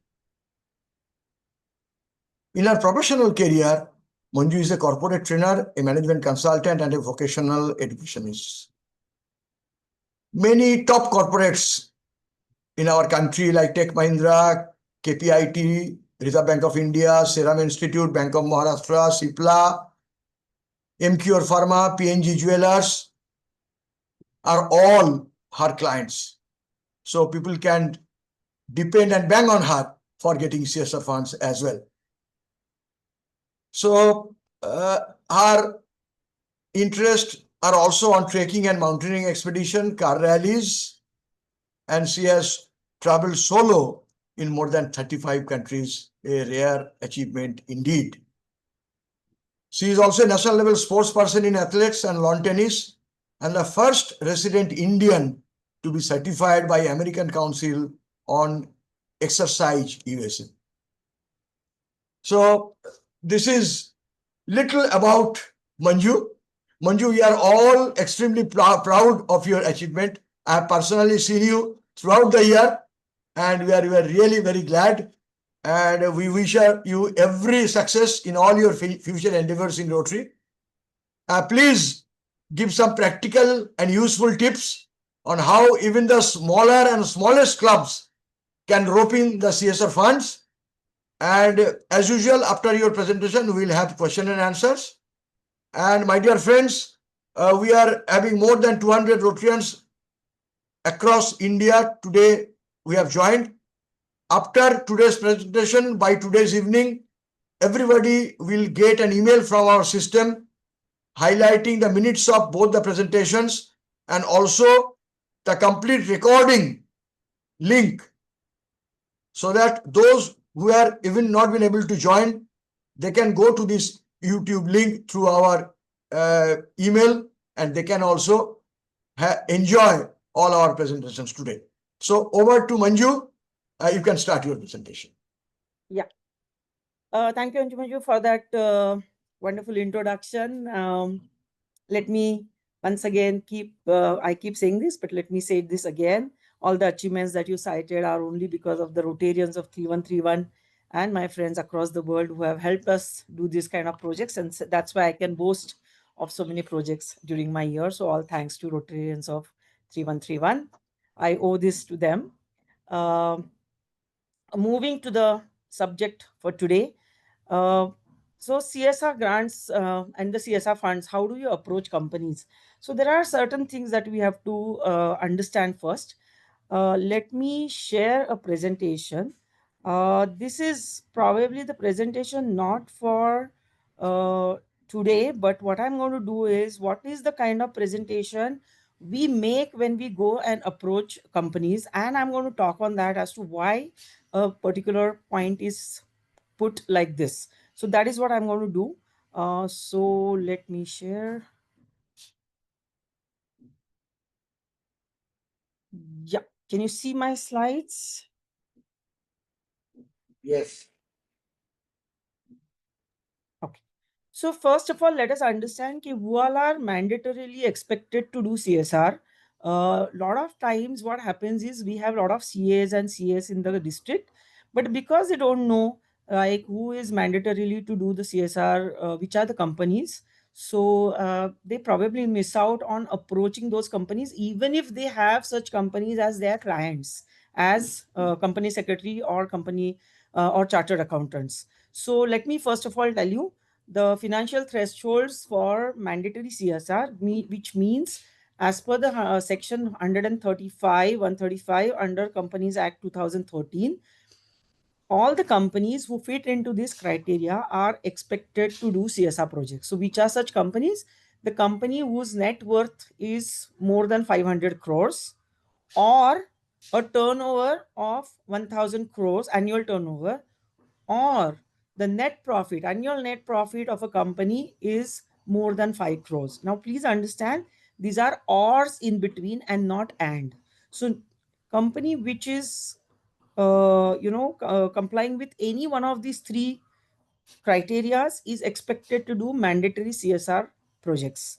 In her professional career, Manjoo is a corporate trainer, a management consultant, and a vocational educationist. Many top corporates in our country like Tech Mahindra, KPIT, Reserve Bank of India, Serum Institute, Bank of Maharashtra, Cipla, MQR Pharma, PNG Jewelers, are all her clients. So people can depend and bang on her for getting CSR funds as well. So her interests are also on trekking and mountaineering expedition, car rallies, and she has traveled solo in more than 35 countries, a rare achievement indeed. She is also a national level sports person in athletics and lawn tennis, and the first resident Indian to be certified by American Council on Exercise USA. So this is little about Manjoo. Manjoo, we are all extremely proud of your achievement. I have personally seen you throughout the year, and we are really very glad. And we wish you every success in all your future endeavors in Rotary. Please give some practical and useful tips on how even the smaller and smallest clubs can rope in the CSR funds. And as usual, after your presentation, we will have question and answers. And my dear friends, we are having more than 200 Rotarians across India today. We have joined. After today's presentation, by today's evening, everybody will get an email from our system highlighting the minutes of both the presentations and also the complete recording link, so that those who have even not been able to join, they can go to this YouTube link through our email, and they can also enjoy all our presentations today. So over to Manjoo. You can start your presentation. Yeah. Thank you, Manjoo, for that wonderful introduction. Let me once again I keep saying this, but let me say this again. All the achievements that you cited are only because of the Rotarians of 3131 and my friends across the world who have helped us do this kind of projects. And that's why I can boast of so many projects during my year. So all thanks to Rotarians of 3131. I owe this to them. Moving to the subject for today. So CSR grants and the CSR funds, how do you approach companies? So there are certain things that we have to understand first. Let me share a presentation. This is probably the presentation not for today, but what I'm going to do is, what is the kind of presentation we make when we go and approach companies, and I'm going to talk on that as to why a particular point is put like this. So that is what I'm going to do. So let me share. Yeah, can you see my slides? Yes. Okay. So first of all, let us understand that who all are mandatorily expected to do CSR. Lot of times what happens is we have a lot of CAs and CS in the district, but because they don't know like who is mandatorily to do the CSR, which are the companies, so they probably miss out on approaching those companies, even if they have such companies as their clients, as company secretary or company or chartered accountants. So let me first of all tell you the financial thresholds for mandatory CSR, which means as per the section 135 under Companies Act 2013, all the companies who fit into this criteria are expected to do CSR projects. So which are such companies? The company whose net worth is more than 500 crores or a turnover of 1000 crores annual turnover, or the net profit, annual net profit of a company is more than 5 crores. Now, please understand, these are ors in between and not and. So company which is, complying with any one of these three criterias is expected to do mandatory CSR projects.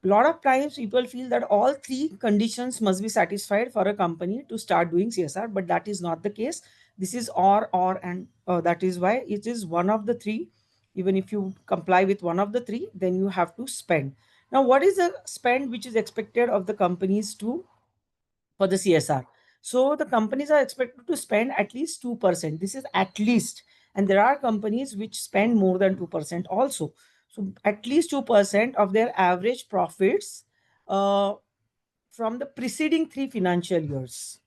A lot of times people feel that all three conditions must be satisfied for a company to start doing CSR, but that is not the case. This is or, and that is why it is one of the three. Even if you comply with one of the three, then you have to spend. Now, what is the spend which is expected of the companies for the CSR? So the companies are expected to spend at least 2%. This is at least. And there are companies which spend more than 2% also. So at least 2% of their average profits from the preceding 3 financial years.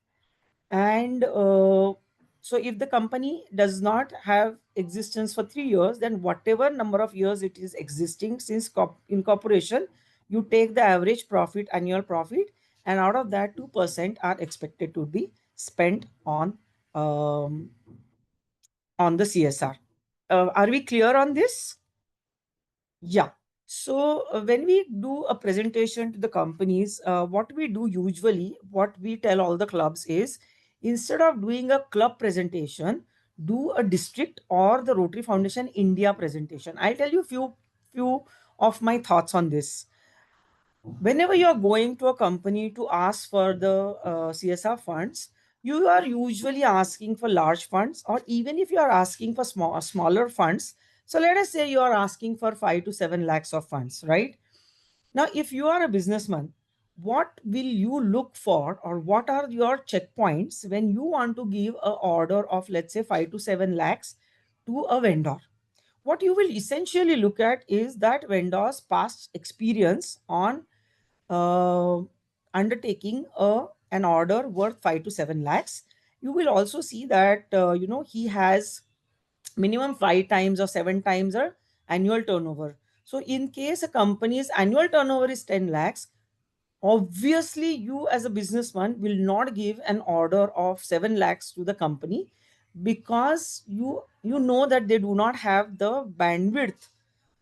And so if the company does not have existence for 3 years, then whatever number of years it is existing since incorporation, you take the average profit, annual profit, and out of that 2% are expected to be spent on the CSR. Are we clear on this? Yeah. So when we do a presentation to the companies, what we do usually, what we tell all the clubs is, instead of doing a club presentation, do a district or the Rotary Foundation India presentation. I'll tell you few of my thoughts on this. Whenever you're going to a company to ask for the CSR funds, you are usually asking for large funds, or even if you are asking for smaller funds. So let us say you are asking for 5 to 7 lakhs of funds, right? Now, if you are a businessman, what will you look for, or what are your checkpoints when you want to give an order of, let's say, 5 to 7 lakhs to a vendor? What you will essentially look at is that vendor's past experience on undertaking an order worth 5 to 7 lakhs. You will also see that he has minimum 5 times or 7 times our annual turnover. So in case a company's annual turnover is 10 lakhs, obviously you as a businessman will not give an order of 7 lakhs to the company, because you know that they do not have the bandwidth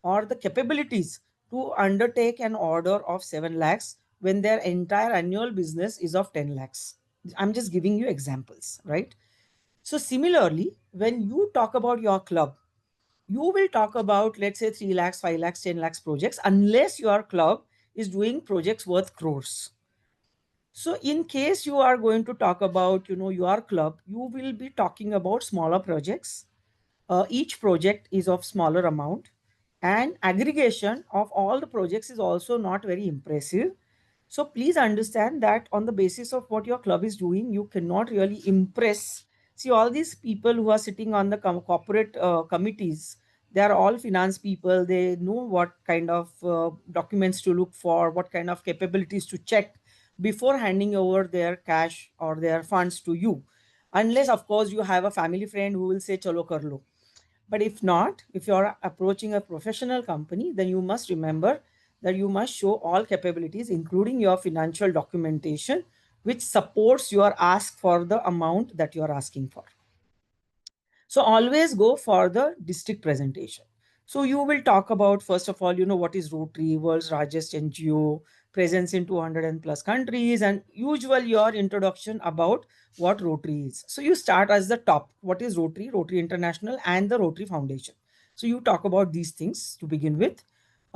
or the capabilities to undertake an order of 7 lakhs when their entire annual business is of 10 lakhs. I'm just giving you examples, right? So similarly, when you talk about your club, you will talk about, let's say, 3 lakhs, 5 lakhs, 10 lakhs projects, unless your club is doing projects worth crores. So in case you are going to talk about, your club, you will be talking about smaller projects. Each project is of smaller amount, and aggregation of all the projects is also not very impressive. So please understand that on the basis of what your club is doing, you cannot really impress. See, all these people who are sitting on the corporate committees, they are all finance people. They know what kind of documents to look for, what kind of capabilities to check before handing over their cash or their funds to you. Unless, of course, you have a family friend who will say, chalo kar lo. But if not, if you're approaching a professional company, then you must remember that you must show all capabilities, including your financial documentation, which supports your ask for the amount that you are asking for. So always go for the district presentation. So you will talk about, first of all, what is Rotary, world's largest NGO, presence in 200 and plus countries, and usual your introduction about what Rotary is. So you start as the top. What is Rotary? Rotary International and the Rotary Foundation. So you talk about these things to begin with.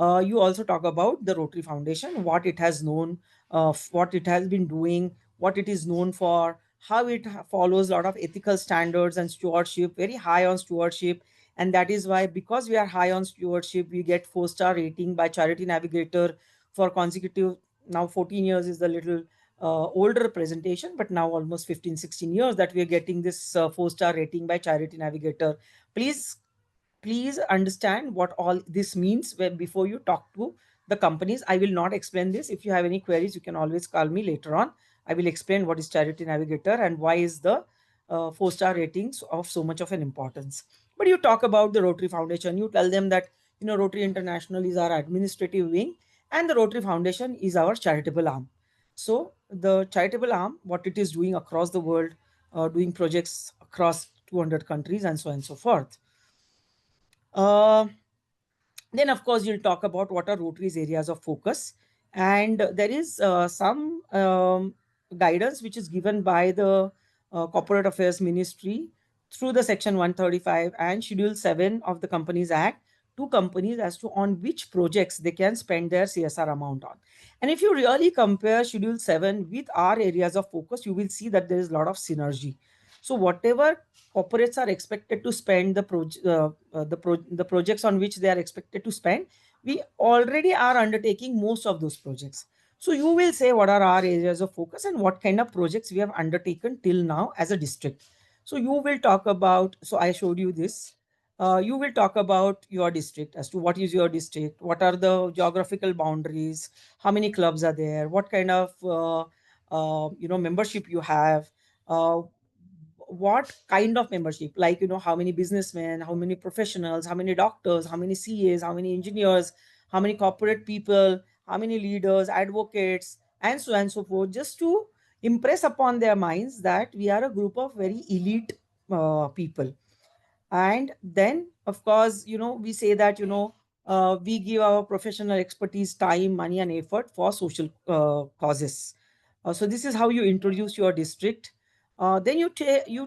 You also talk about the Rotary Foundation, what it has known, what it has been doing, what it is known for, how it follows a lot of ethical standards and stewardship, very high on stewardship. And that is why, because we are high on stewardship, we get 4-star rating by Charity Navigator for consecutive, now 14 years is the little older presentation, but now almost 15-16 years that we are getting this 4-star rating by Charity Navigator. Please understand what all this means before you talk to the companies. I will not explain this. If you have any queries, you can always call me later on. I will explain what is Charity Navigator and why is the 4-star ratings of so much of an importance. But you talk about the Rotary Foundation. You tell them that, Rotary International is our administrative wing and the Rotary Foundation is our charitable arm. So the charitable arm, what it is doing across the world, doing projects across 200 countries and so on and so forth. Then, of course, you'll talk about what are Rotary's areas of focus. And there is some guidance which is given by the Corporate Affairs Ministry through the Section 135 and Schedule 7 of the Companies Act to companies as to on which projects they can spend their CSR amount on. And if you really compare Schedule 7 with our areas of focus, you will see that there is a lot of synergy. So whatever corporates are expected to spend the projects on which they are expected to spend, we already are undertaking most of those projects. So you will say what are our areas of focus and what kind of projects we have undertaken till now as a district. So you will talk about, so I showed you this. you will talk about your district as to what is your district, what are the geographical boundaries, how many clubs are there, what kind of membership you have, uh, what kind of membership, like how many businessmen, how many professionals, how many doctors, how many CAs, how many engineers, how many corporate people, how many leaders, advocates, and so on and so forth, just to impress upon their minds that we are a group of very elite people. And then of course we say that we give our professional expertise, time, money, and effort for social causes. So this is how you introduce your district. Then you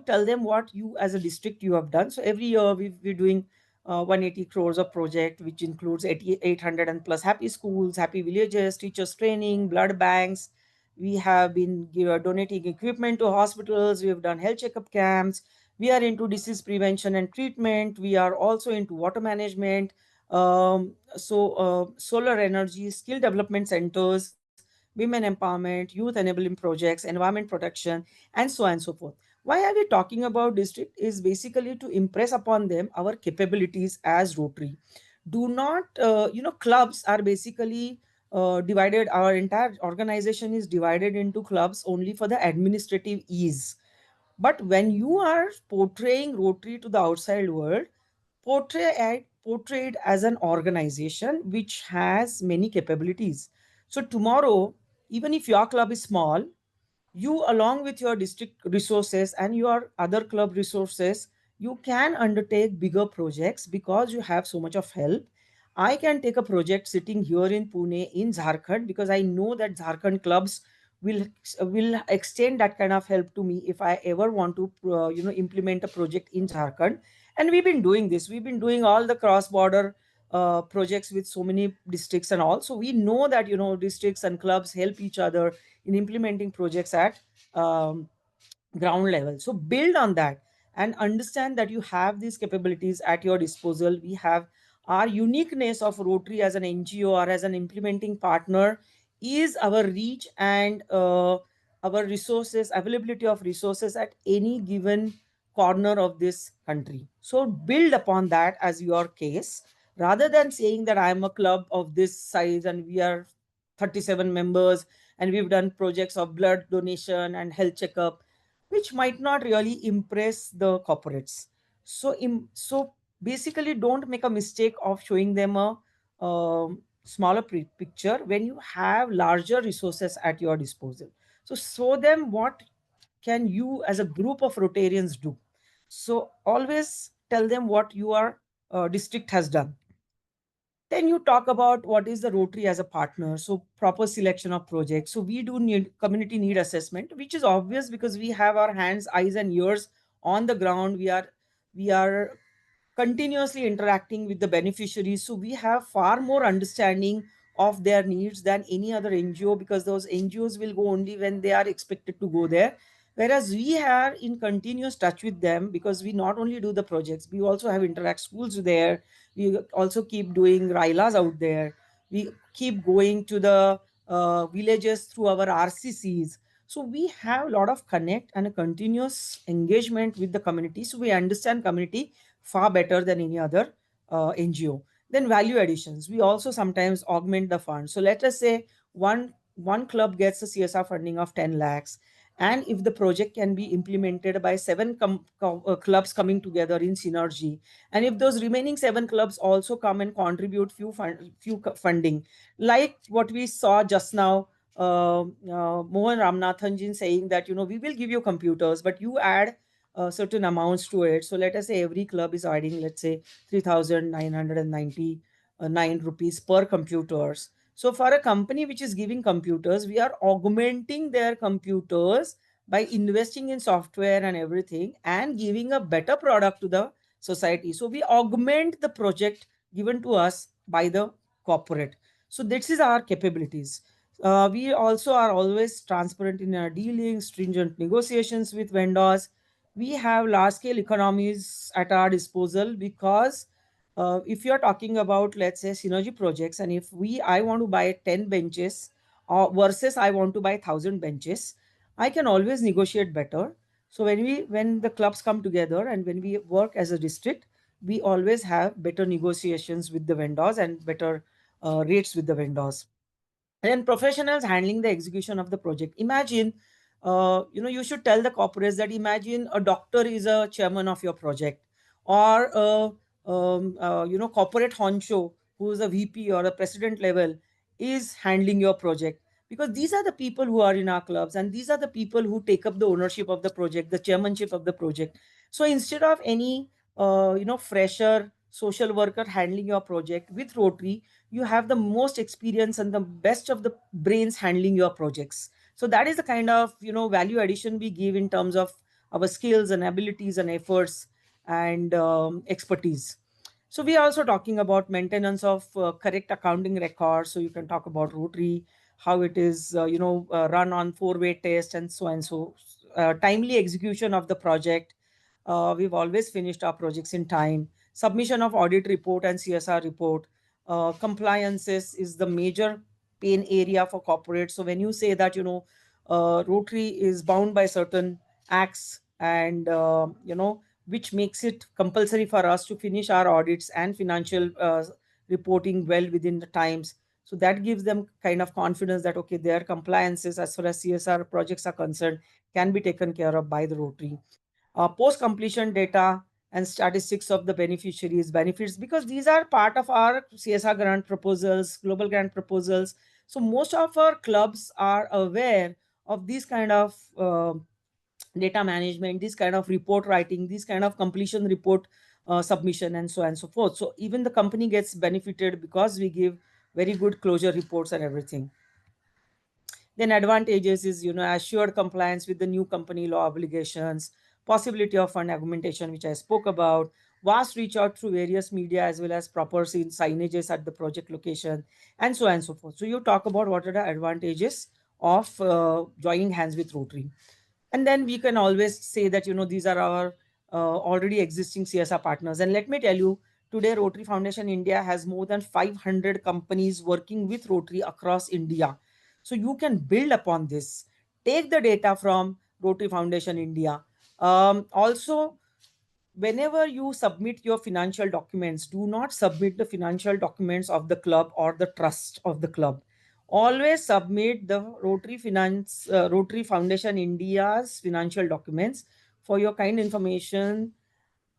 tell them what you as a district you have done. So every year we're doing 180 crores of project, which includes 800 and plus happy schools, happy villages, teachers training, blood banks. We have been donating equipment to hospitals. We have done health checkup camps. We are into disease prevention and treatment. We are also into water management. Solar energy, skill development centers, women empowerment, youth enabling projects, environment protection, and so on and so forth. Why are we talking about district is basically to impress upon them our capabilities as Rotary. Do not, clubs are basically divided. Our entire organization is divided into clubs only for the administrative ease. But when you are portraying Rotary to the outside world, portrayed as an organization which has many capabilities. So tomorrow, even if your club is small, you along with your district resources and your other club resources, you can undertake bigger projects because you have so much of help. I can take a project sitting here in Pune in Jharkhand because I know that Jharkhand clubs will extend that kind of help to me if I ever want to implement a project in Jharkhand. And we've been doing this. We've been doing all the cross border projects with so many districts and all. So we know that districts and clubs help each other in implementing projects at um, ground level. So build on that and understand that you have these capabilities at your disposal. We have our uniqueness of Rotary as an NGO or as an implementing partner is our reach and our resources, availability of resources at any given corner of this country. So build upon that as your case rather than saying that I'm a club of this size and we are 37 members and we've done projects of blood donation and health checkup, which might not really impress the corporates. So basically, don't make a mistake of showing them a smaller picture when you have larger resources at your disposal. So show them what can you as a group of Rotarians do. So always tell them what your district has done. Then you talk about what is the Rotary as a partner. So proper selection of projects. So we do need community need assessment, which is obvious because we have our hands, eyes, and ears on the ground. We are continuously interacting with the beneficiaries. So we have far more understanding of their needs than any other NGO because those NGOs will go only when they are expected to go there. Whereas we are in continuous touch with them because we not only do the projects, we also have interact schools there. We also keep doing Railas out there. We keep going to the villages through our RCCs. So we have a lot of connect and a continuous engagement with the community. So we understand community far better than any other NGO. Then value additions. We also sometimes augment the fund. So let us say one club gets a CSR funding of 10 lakhs. And if the project can be implemented by seven clubs coming together in synergy, and if those remaining 7 clubs also come and contribute few funding, like what we saw just now, Mohan Ramnathan ji saying that we will give you computers, but you add certain amounts to it. So let us say every club is adding, let's say 3,999 rupees per computers. So for a company which is giving computers, we are augmenting their computers by investing in software and everything and giving a better product to the society. So we augment the project given to us by the corporate. So this is our capabilities. We also are always transparent in our dealings, stringent negotiations with vendors. We have large scale economies at our disposal because if you're talking about, let's say, synergy projects, and if I want to buy 10 benches versus I want to buy 1,000 benches, I can always negotiate better. So when the clubs come together and when we work as a district, we always have better negotiations with the vendors and better rates with the vendors. And professionals handling the execution of the project. Imagine, you should tell the corporates that imagine a doctor is a chairman of your project, or corporate honcho who is a VP or a president level is handling your project, because these are the people who are in our clubs, and these are the people who take up the ownership of the project, the chairmanship of the project. So instead of any fresher social worker handling your project, with Rotary you have the most experience and the best of the brains handling your projects. So that is the kind of value addition we give in terms of our skills and abilities and efforts and expertise. So we are also talking about maintenance of correct accounting records. So you can talk about Rotary, how it is run on 4-way test and so and so. Timely execution of the project. We've always finished our projects in time. Submission of audit report and CSR report. Compliances is the major pain area for corporates. So when you say that Rotary is bound by certain acts and which makes it compulsory for us to finish our audits and financial reporting well within the times, so that gives them kind of confidence that okay, their compliances as far as CSR projects are concerned can be taken care of by the Rotary. Post completion data and statistics of the beneficiaries benefits, because these are part of our CSR grant proposals, global grant proposals. So most of our clubs are aware of these kind of data management, this kind of report writing, this kind of completion report submission, and so on and so forth. So even the company gets benefited because we give very good closure reports and everything. Then advantages is, assured compliance with the new company law obligations, possibility of fund augmentation, which I spoke about, vast reach out through various media as well as proper signages at the project location, and so on and so forth. So you talk about what are the advantages of joining hands with Rotary. And then we can always say that, these are our already existing CSR partners. And let me tell you, today Rotary Foundation India has more than 500 companies working with Rotary across India. So you can build upon this. Take the data from Rotary Foundation India. Also, whenever you submit your financial documents, do not submit the financial documents of the club or the trust of the club. Always submit the Rotary Foundation India's financial documents. For your kind information,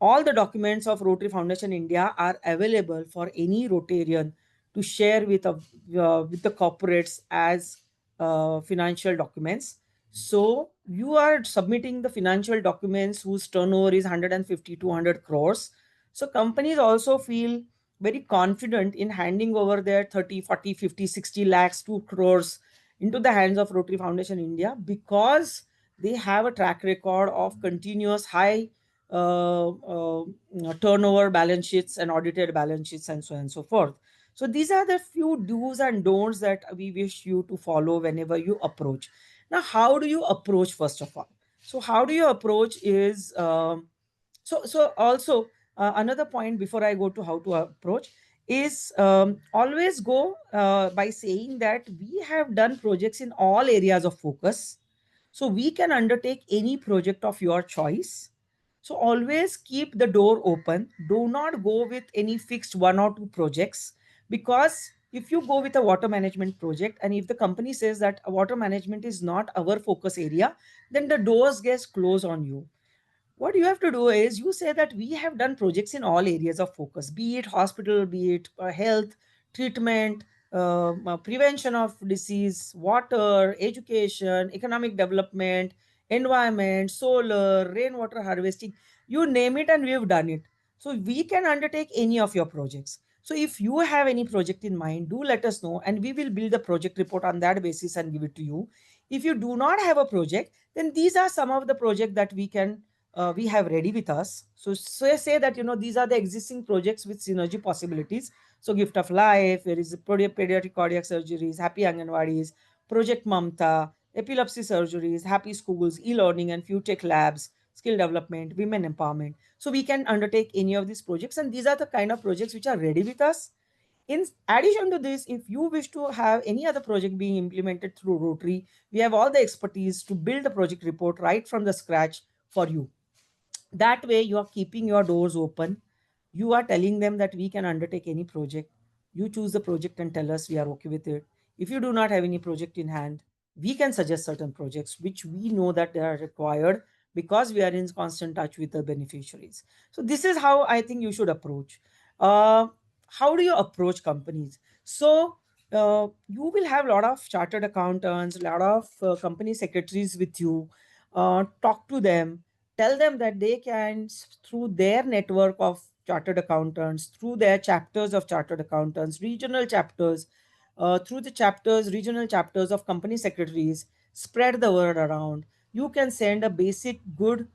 all the documents of Rotary Foundation India are available for any Rotarian to share with the corporates as financial documents. So you are submitting the financial documents whose turnover is 150 to 100 crores. So companies also feel very confident in handing over their 30, 40, 50, 60 lakhs, 2 crores into the hands of Rotary Foundation India, because they have a track record of continuous high turnover balance sheets and audited balance sheets, and so on and so forth. So these are the few do's and don'ts that we wish you to follow whenever you approach. Now, how do you approach, first of all? So how do you approach is, so also another point before I go to how to approach is, always go by saying that we have done projects in all areas of focus. So we can undertake any project of your choice. So always keep the door open. Do not go with any fixed 1 or 2 projects, because if you go with a water management project and if the company says that water management is not our focus area, then the doors get closed on you. What you have to do is you say that we have done projects in all areas of focus, be it hospital, be it health, treatment, prevention of disease, water, education, economic development, environment, solar, rainwater harvesting, you name it and we've done it. So we can undertake any of your projects. So if you have any project in mind, do let us know and we will build a project report on that basis and give it to you. If you do not have a project, then these are some of the projects that we have ready with us. So say that, these are the existing projects with synergy possibilities. So Gift of Life, there is pediatric cardiac surgeries, Happy Anganwadis, Project Mamta, epilepsy surgeries, Happy Schools, e-learning and few tech labs, skill development, women empowerment. So we can undertake any of these projects, and these are the kind of projects which are ready with us. In addition to this, if you wish to have any other project being implemented through Rotary, we have all the expertise to build the project report right from the scratch for you. That way you are keeping your doors open. You are telling them that we can undertake any project. You choose the project and tell us we are okay with it. If you do not have any project in hand, we can suggest certain projects which we know that they are required because we are in constant touch with the beneficiaries. So this is how I think you should approach. How do you approach companies? So you will have a lot of chartered accountants, a lot of company secretaries with you. Talk to them, tell them that they can, through their network of chartered accountants, through their chapters of chartered accountants, regional chapters, through the chapters, regional chapters of company secretaries, spread the word around. You can send a basic good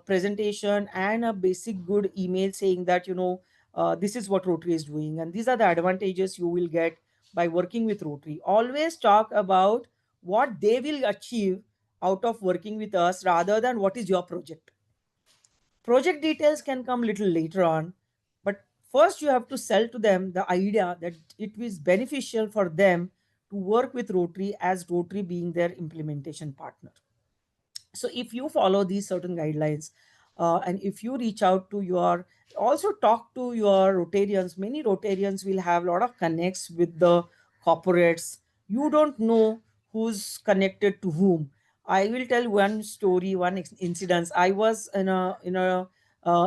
presentation and a basic good email saying that, this is what Rotary is doing, and these are the advantages you will get by working with Rotary. Always talk about what they will achieve out of working with us rather than what is your project. Project details can come little later on, but first you have to sell to them the idea that it is beneficial for them to work with Rotary, as Rotary being their implementation partner. So if you follow these certain guidelines, and if you reach out to your, also talk to your Rotarians. Many Rotarians will have a lot of connects with the corporates. You don't know who's connected to whom. I will tell one story, one incident. I was in a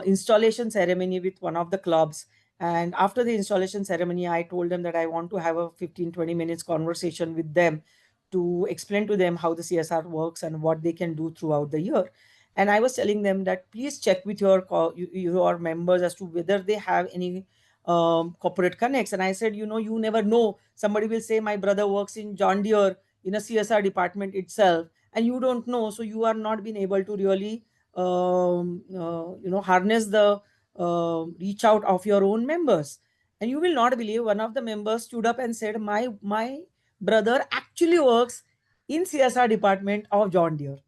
installation ceremony with one of the clubs, and after the installation ceremony I told them that I want to have a 15-20 minutes conversation with them to explain to them how the CSR works and what they can do throughout the year. And I was telling them that please check with your members as to whether they have any corporate connects. And I said, you never know. Somebody will say, my brother works in John Deere in a CSR department itself, and you don't know. So you are not being able to really, harness the reach out of your own members. And you will not believe, one of the members stood up and said, my brother actually works in CSR department of John Deere.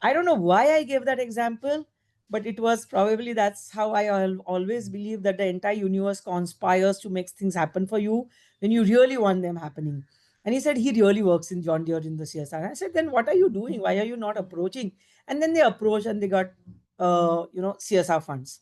I don't know why I gave that example, but it was probably, that's how I always believe that the entire universe conspires to make things happen for you when you really want them happening. And he said he really works in John Deere in the CSR. I said, then what are you doing? Why are you not approaching? And then they approached and they got, CSR funds.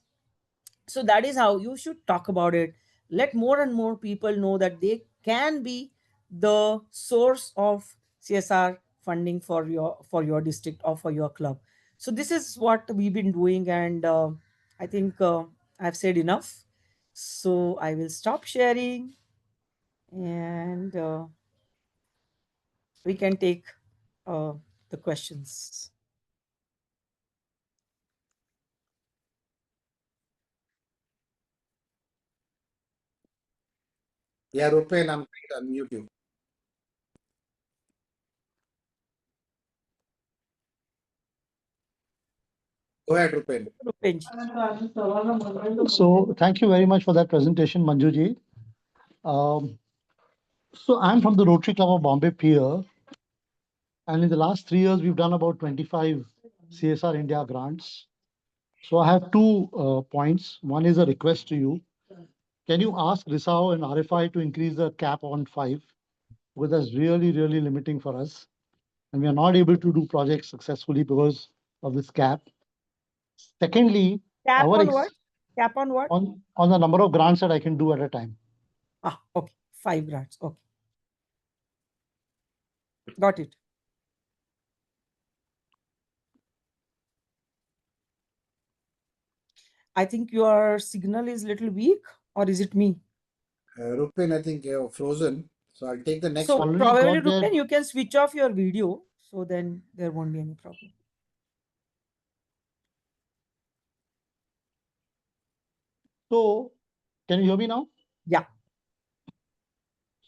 So that is how you should talk about it. Let more and more people know that they can be the source of CSR funding for your district or for your club. So this is what we've been doing, and I think I've said enough. So I will stop sharing, and we can take the questions. Yeah, Rupen, I'm going to unmute you. Go ahead, Rupen. So thank you very much for that presentation, Manjoo ji. So I'm from the Rotary Club of Bombay Pier, and in the last 3 years, we've done about 25 CSR India grants. So I have two points. One is a request to you. Can you ask RISAO and RFI to increase the cap on 5? Because that's really, really limiting for us. And we are not able to do projects successfully because of this cap. Secondly, Cap on what? Cap on what? On the number of grants that I can do at a time. Okay. 5 grants. Okay. Got it. I think your signal is a little weak, or is it me? Rupen, I think you're frozen. So I'll take the next So one. probably, Rupen, you can switch off your video, so then there won't be any problem. So can you hear me now? Yeah.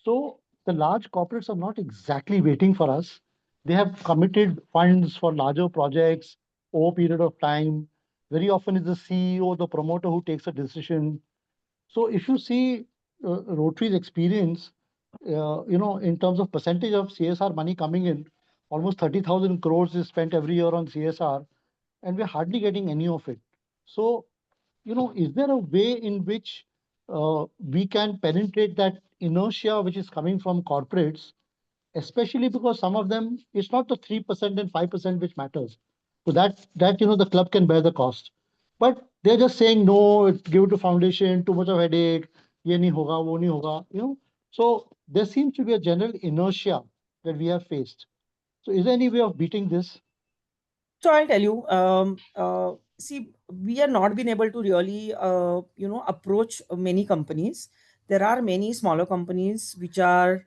So the large corporates are not exactly waiting for us. They have committed funds for larger projects over a period of time. Very often it's the CEO, the promoter who takes a decision. So if you see Rotary's experience, in terms of percentage of CSR money coming in, almost 30,000 crores is spent every year on CSR, and we're hardly getting any of it. So, is there a way in which we can penetrate that inertia which is coming from corporates, especially because some of them, it's not the 3% and 5% which matters. So that the club can bear the cost. But They're just saying, no, give it to foundation, too much of headache, ye nahi hoga, wo nahi hoga, you know. So there seems to be a general inertia that we have faced. So is there any way of beating this? So I'll tell you, see, we are not been able to really, approach many companies. There are many smaller companies which are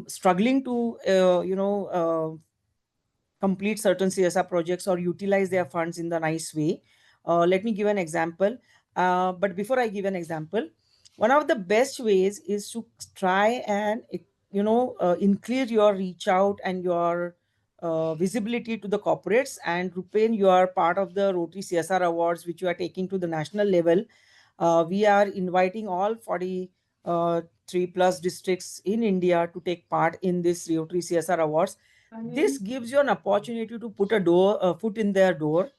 struggling to, complete certain CSR projects or utilize their funds in the nice way. Let me give an example. But before I give an example, one of the best ways is to try and increase your reach out and your visibility to the corporates. And Rupen, you are part of the Rotary CSR Awards, which you are taking to the national level. We are inviting all 43 plus districts in India to take part in this Rotary CSR Awards. This gives you an opportunity to put a foot in their door.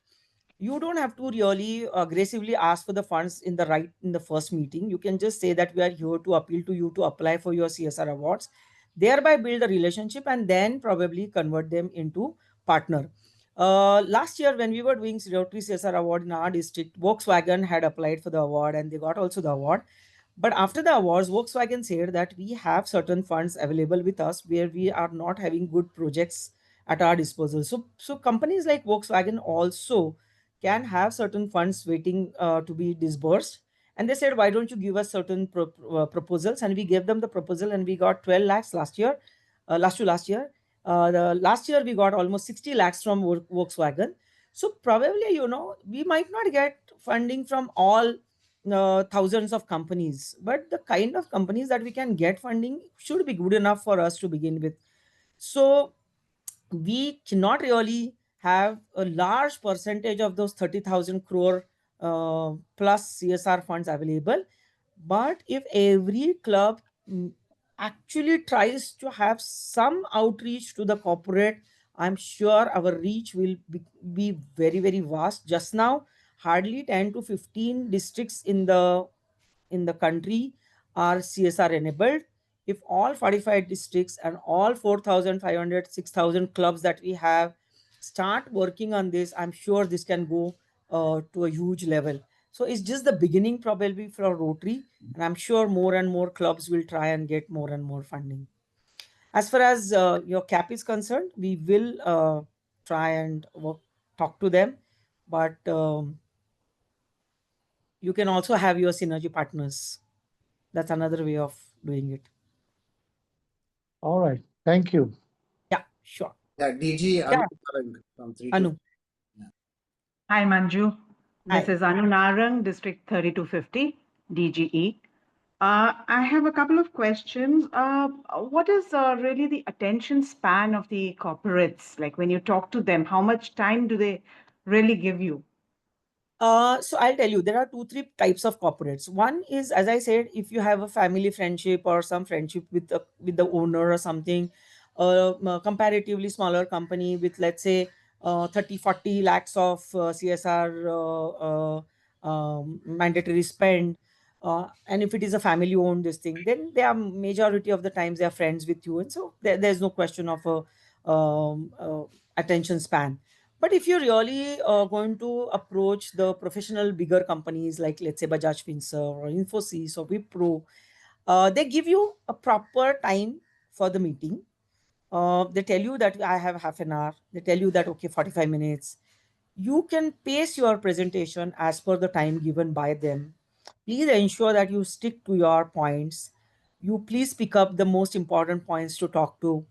You don't have to really aggressively ask for the funds in the first meeting. You can just say that we are here to appeal to you to apply for your CSR awards, thereby build a relationship and then probably convert them into partner. Last year when we were doing Rotary CSR award in our district, Volkswagen had applied for the award and they got also the award. But after the awards, Volkswagen said that we have certain funds available with us where we are not having good projects at our disposal. So companies like Volkswagen also can have certain funds waiting to be disbursed. And they said, why don't you give us certain proposals? And we gave them the proposal and we got 12 lakhs last year, last year. The last year we got almost 60 lakhs from Volkswagen. So probably, we might not get funding from all thousands of companies, but the kind of companies that we can get funding should be good enough for us to begin with. So we cannot really have a large percentage of those 30,000 crore plus CSR funds available. But if every club actually tries to have some outreach to the corporate, I'm sure our reach will be very, very vast. Just now, hardly 10 to 15 districts in the country are CSR enabled. If all 45 districts and all 4,500, 6,000 clubs that we have start working on this, I'm sure this can go to a huge level. So it's just the beginning probably for Rotary, and I'm sure more and more clubs will try and get more and more funding. As far as your cap is concerned, we will try and talk to them, but you can also have your synergy partners. That's another way of doing it. All right. Thank you. Yeah, sure. Yeah, DG Anu from 3 Anu. Hi, Manjoo. This Hi. is Anu Narang, District 3250, DGE. I have a couple of questions. What is really the attention span of the corporates? Like when you talk to them, how much time do they really give you? So I'll tell you, there are 2-3 types of corporates. One is, as I said, if you have a family friendship or some friendship with the owner or something, a comparatively smaller company with, let's say, 30-40 lakhs of CSR mandatory spend, and if it is a family owned this thing, then they are majority of the times they are friends with you, and so there's no question of a attention span. But if you're really going to approach the professional bigger companies like, let's say, Bajaj Finserv or Infosys or Wipro, they give you a proper time for the meeting. They tell you that I have half an hour. They tell you that, okay, 45 minutes. You can pace your presentation as per the time given by them. Please ensure that you stick to your points. You please pick up the most important points to talk to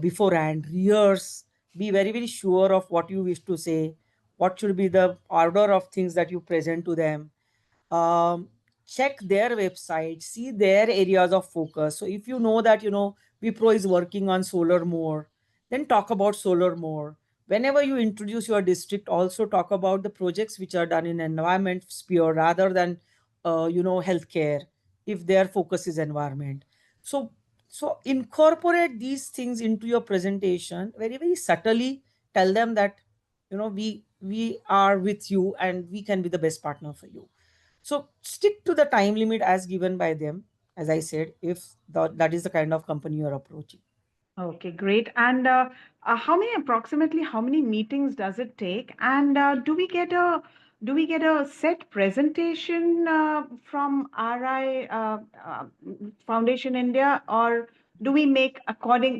beforehand. Rehearse. Be very, very sure of what you wish to say. What should be the order of things that you present to them. um, Check their website, see their areas of focus. So if you know that, Wipro is working on solar more, then talk about solar more. Whenever you introduce your district, also talk about the projects which are done in environment sphere rather than, healthcare, if their focus is environment. So incorporate these things into your presentation very, very subtly. Tell them that, we are with you and we can be the best partner for you. So stick to the time limit as given by them, as I said, if that is the kind of company you're approaching. Okay, great. And approximately how many meetings does it take? And do we get a set presentation from RI Foundation India, or do we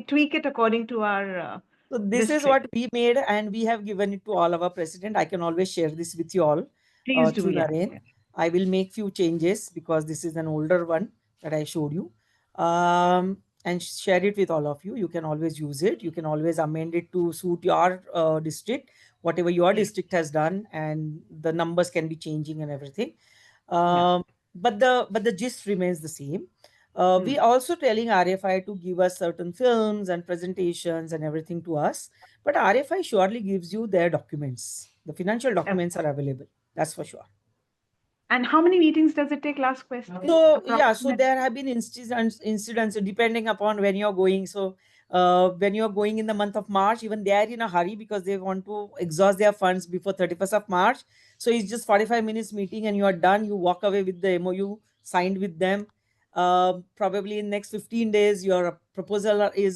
tweak it according to our So this is district? what we made, and we have given it to all our president. I can always share this with you all Please do, through yeah. Naren. I will make few changes because this is an older one that I showed you, and share it with all of you. You can always use it. You can always amend it to suit your district, whatever your district has done, and the numbers can be changing and everything. But the gist remains the same. We also telling RFI to give us certain films and presentations and everything to us, but RFI surely gives you their documents. The financial documents are available. That's for sure. And how many meetings does it take? Last question. So yeah, so there have been incidents depending upon when you're going. So when you're going in the month of March, even they are in a hurry because they want to exhaust their funds before 31st of March. So it's just 45 minutes meeting and you are done. You walk away with the MOU signed with them. Probably in next 15 days, your proposal is